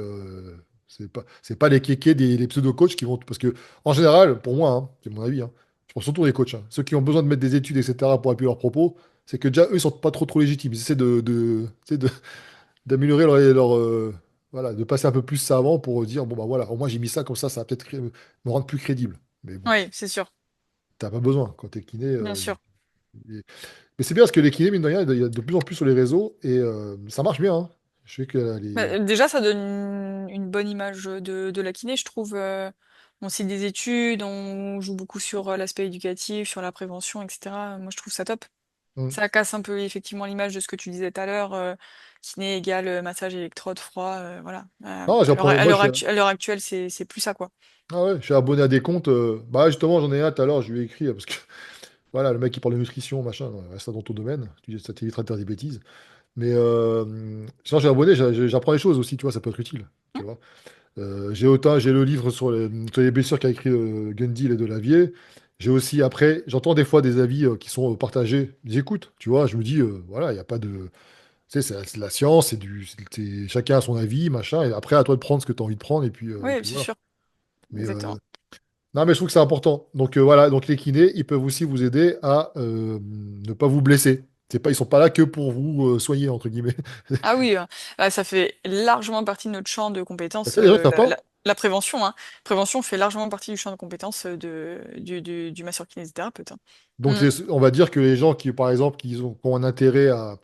[SPEAKER 1] c'est pas les kékés les pseudo-coachs qui vont. Parce que, en général, pour moi, hein, c'est mon avis, hein, je pense surtout les coachs, hein, ceux qui ont besoin de mettre des études, etc., pour appuyer leurs propos, c'est que déjà, eux, ils sont pas trop légitimes. Ils essaient tu sais, d'améliorer voilà, de passer un peu plus savant pour dire, bon, bah voilà, au moins j'ai mis ça, comme ça va peut-être me rendre plus crédible. Mais bon.
[SPEAKER 2] oui, c'est sûr,
[SPEAKER 1] T'as pas besoin. Quand t'es kiné,
[SPEAKER 2] bien sûr.
[SPEAKER 1] et- mais c'est bien parce que les kinés, mine de rien, il y a de plus en plus sur les réseaux et ça marche bien. Hein. Je sais que
[SPEAKER 2] Bah, déjà, ça donne une bonne image de la kiné, je trouve. On cite des études, on joue beaucoup sur l'aspect éducatif, sur la prévention, etc. Moi, je trouve ça top.
[SPEAKER 1] Hmm.
[SPEAKER 2] Ça casse un peu effectivement l'image de ce que tu disais tout à l'heure, kiné égale massage électrode froid, voilà.
[SPEAKER 1] Non, moi,
[SPEAKER 2] À l'heure actuelle, c'est plus ça, quoi.
[SPEAKER 1] ah ouais, je suis abonné à des comptes. Bah justement, j'en ai un tout à l'heure, je lui ai écrit parce que voilà, le mec qui parle de nutrition, machin, reste dans ton domaine. Ça t'évitera de dire des bêtises. Mais sinon, j'ai abonné, j'apprends les choses aussi, tu vois, ça peut être utile. Tu vois. J'ai le livre sur les blessures qu'a écrit Gundil et Delavier. J'ai aussi, après, j'entends des fois des avis qui sont partagés. J'écoute, tu vois, je me dis, voilà, il n'y a pas de. Tu sais, c'est de la science, chacun a son avis, machin, et après, à toi de prendre ce que tu as envie de prendre, et
[SPEAKER 2] Oui,
[SPEAKER 1] puis
[SPEAKER 2] c'est
[SPEAKER 1] voilà.
[SPEAKER 2] sûr,
[SPEAKER 1] Mais
[SPEAKER 2] exactement.
[SPEAKER 1] non, mais je trouve que c'est important. Donc voilà, donc les kinés, ils peuvent aussi vous aider à ne pas vous blesser. Ils sont pas là que pour vous soigner, entre guillemets.
[SPEAKER 2] Ah oui, ça fait largement partie de notre champ de compétences,
[SPEAKER 1] Ça, les gens ne savent pas.
[SPEAKER 2] la prévention, hein. Prévention fait largement partie du champ de compétences du masseur-kinésithérapeute, hein.
[SPEAKER 1] Donc
[SPEAKER 2] Mm.
[SPEAKER 1] on va dire que les gens qui, par exemple, qui ont un intérêt à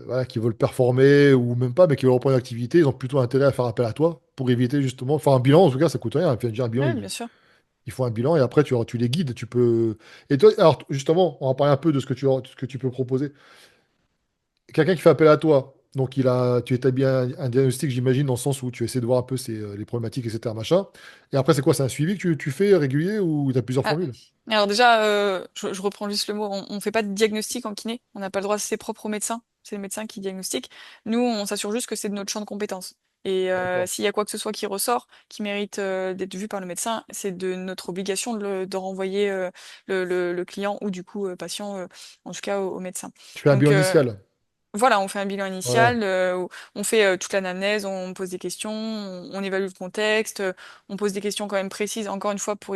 [SPEAKER 1] voilà, qui veulent performer ou même pas, mais qui veulent reprendre une activité, ils ont plutôt intérêt à faire appel à toi pour éviter justement, faire un bilan, en tout cas, ça coûte rien. Déjà un bilan,
[SPEAKER 2] Ouais, bien sûr.
[SPEAKER 1] ils font un bilan et après tu les guides, tu peux. Et toi, alors justement, on va parler un peu de ce que tu peux proposer. Quelqu'un qui fait appel à toi, donc tu établis un diagnostic, j'imagine, dans le sens où tu essaies de voir un peu les problématiques, etc. Machin. Et après, c'est quoi? C'est un suivi que tu fais régulier ou tu as plusieurs
[SPEAKER 2] Ah,
[SPEAKER 1] formules?
[SPEAKER 2] alors déjà, je reprends juste le mot, on ne fait pas de diagnostic en kiné, on n'a pas le droit, c'est propre au médecin, c'est le médecin qui diagnostique. Nous, on s'assure juste que c'est de notre champ de compétences. Et
[SPEAKER 1] D'accord.
[SPEAKER 2] s'il y a quoi que ce soit qui ressort, qui mérite d'être vu par le médecin, c'est de notre obligation de renvoyer le client ou du coup patient, en tout cas au médecin.
[SPEAKER 1] Tu fais un
[SPEAKER 2] Donc
[SPEAKER 1] bilan initial.
[SPEAKER 2] voilà, on fait un bilan
[SPEAKER 1] Ouais.
[SPEAKER 2] initial, où on fait toute l'anamnèse, on pose des questions, on évalue le contexte, on pose des questions quand même précises, encore une fois, pour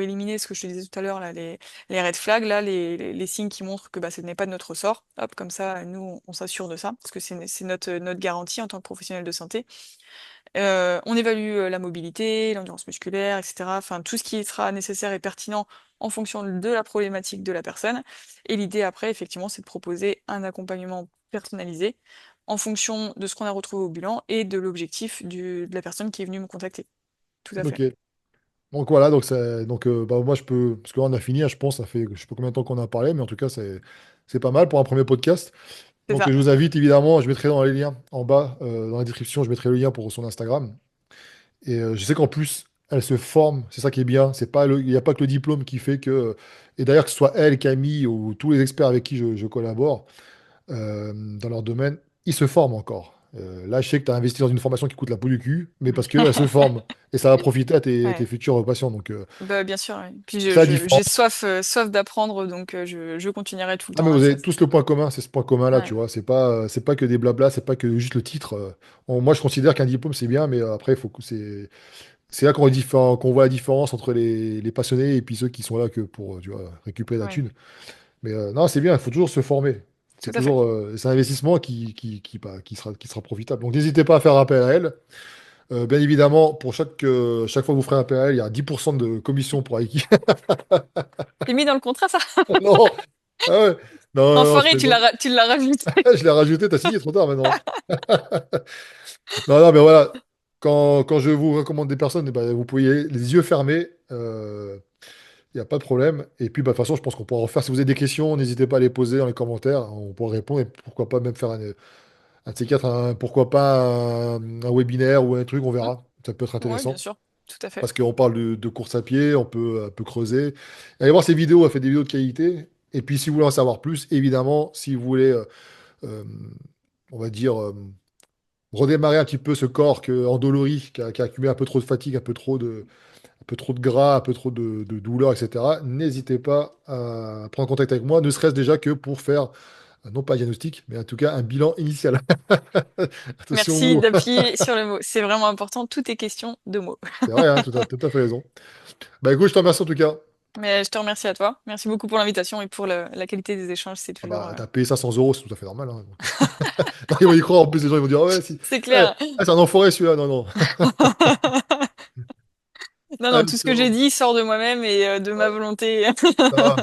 [SPEAKER 2] éliminer ce que je te disais tout à l'heure, là, les red flags, là, les signes qui montrent que bah, ce n'est pas de notre ressort. Hop, comme ça, nous, on s'assure de ça, parce que c'est notre garantie en tant que professionnel de santé. On évalue la mobilité, l'endurance musculaire, etc. Enfin, tout ce qui sera nécessaire et pertinent en fonction de la problématique de la personne. Et l'idée après, effectivement, c'est de proposer un accompagnement personnalisé en fonction de ce qu'on a retrouvé au bilan et de l'objectif de la personne qui est venue me contacter. tout à fait.
[SPEAKER 1] Ok. Donc voilà, bah, moi je peux, parce que là on a fini, hein, je pense, ça fait je sais pas combien de temps qu'on a parlé, mais en tout cas c'est pas mal pour un premier podcast.
[SPEAKER 2] C'est
[SPEAKER 1] Donc
[SPEAKER 2] ça.
[SPEAKER 1] je vous invite évidemment, je mettrai dans les liens en bas, dans la description, je mettrai le lien pour son Instagram. Et je sais qu'en plus, elle se forme, c'est ça qui est bien. C'est pas il n'y a pas que le diplôme qui fait que. Et d'ailleurs, que ce soit elle, Camille ou tous les experts avec qui je collabore dans leur domaine, ils se forment encore. Là, je sais que tu as investi dans une formation qui coûte la peau du cul, mais parce qu'elle se forme. Et ça va profiter à tes
[SPEAKER 2] Ouais.
[SPEAKER 1] futurs patients. Donc,
[SPEAKER 2] Bah, bien sûr, ouais. Puis
[SPEAKER 1] c'est la
[SPEAKER 2] j'ai
[SPEAKER 1] différence.
[SPEAKER 2] soif d'apprendre, donc je continuerai tout le
[SPEAKER 1] Ah,
[SPEAKER 2] temps
[SPEAKER 1] mais
[SPEAKER 2] là.
[SPEAKER 1] vous
[SPEAKER 2] Ça,
[SPEAKER 1] avez tous le point commun, c'est ce point commun-là, tu
[SPEAKER 2] ouais,
[SPEAKER 1] vois. C'est pas que des blabla, c'est pas que juste le titre. Moi, je considère qu'un diplôme, c'est bien, mais après, il faut que c'est là qu'on voit la différence entre les passionnés et puis ceux qui sont là que pour tu vois, récupérer la
[SPEAKER 2] ouais,
[SPEAKER 1] thune. Mais non, c'est bien, il faut toujours se former.
[SPEAKER 2] tout à fait.
[SPEAKER 1] C'est un investissement qui sera profitable. Donc n'hésitez pas à faire appel à elle. Bien évidemment, pour chaque fois que vous ferez appel à elle, il y a 10% de commission pour Aiki.
[SPEAKER 2] C'est mis dans le contrat, ça?
[SPEAKER 1] Non, ah ouais. Non, non, non, je
[SPEAKER 2] Enfoiré,
[SPEAKER 1] plaisante.
[SPEAKER 2] tu l'as rajouté.
[SPEAKER 1] Je l'ai rajouté, t'as signé trop tard maintenant. Non, non, mais voilà. Quand je vous recommande des personnes, eh ben, vous pouvez y aller les yeux fermés. Il n'y a pas de problème. Et puis, bah, de toute façon, je pense qu'on pourra refaire. Si vous avez des questions, n'hésitez pas à les poser dans les commentaires. On pourra répondre et pourquoi pas même faire un de ces quatre, pourquoi pas un webinaire ou un truc, on
[SPEAKER 2] Hmm.
[SPEAKER 1] verra. Ça peut être
[SPEAKER 2] Ouais, bien
[SPEAKER 1] intéressant.
[SPEAKER 2] sûr, tout à fait.
[SPEAKER 1] Parce qu'on parle de course à pied, on peut creuser. Allez voir ses vidéos, elle fait des vidéos de qualité. Et puis, si vous voulez en savoir plus, évidemment, si vous voulez, euh, on va dire, redémarrer un petit peu ce corps endolori, qui a accumulé un peu trop de fatigue, un peu trop de gras, un peu trop de douleur, etc., n'hésitez pas à prendre contact avec moi, ne serait-ce déjà que pour faire, non pas un diagnostic, mais en tout cas un bilan initial. Attention,
[SPEAKER 2] Merci
[SPEAKER 1] vous.
[SPEAKER 2] d'appuyer sur le mot. C'est vraiment important. Tout est question de mots.
[SPEAKER 1] C'est vrai, hein, tout à fait raison. Bah écoute, je te remercie en tout cas.
[SPEAKER 2] Mais je te remercie à toi. Merci beaucoup pour l'invitation et pour la qualité des échanges. C'est
[SPEAKER 1] Ah
[SPEAKER 2] toujours.
[SPEAKER 1] bah, t'as payé ça 100 euros, c'est tout à fait normal, hein, donc. Non, ils vont y croire, en plus les gens ils vont dire, ah ouais, si.
[SPEAKER 2] C'est
[SPEAKER 1] Eh,
[SPEAKER 2] clair.
[SPEAKER 1] c'est un enfoiré celui-là, non, non.
[SPEAKER 2] Non, non,
[SPEAKER 1] Allez,
[SPEAKER 2] tout ce que j'ai
[SPEAKER 1] ciao.
[SPEAKER 2] dit sort de moi-même et de ma
[SPEAKER 1] Ouais,
[SPEAKER 2] volonté.
[SPEAKER 1] ça va.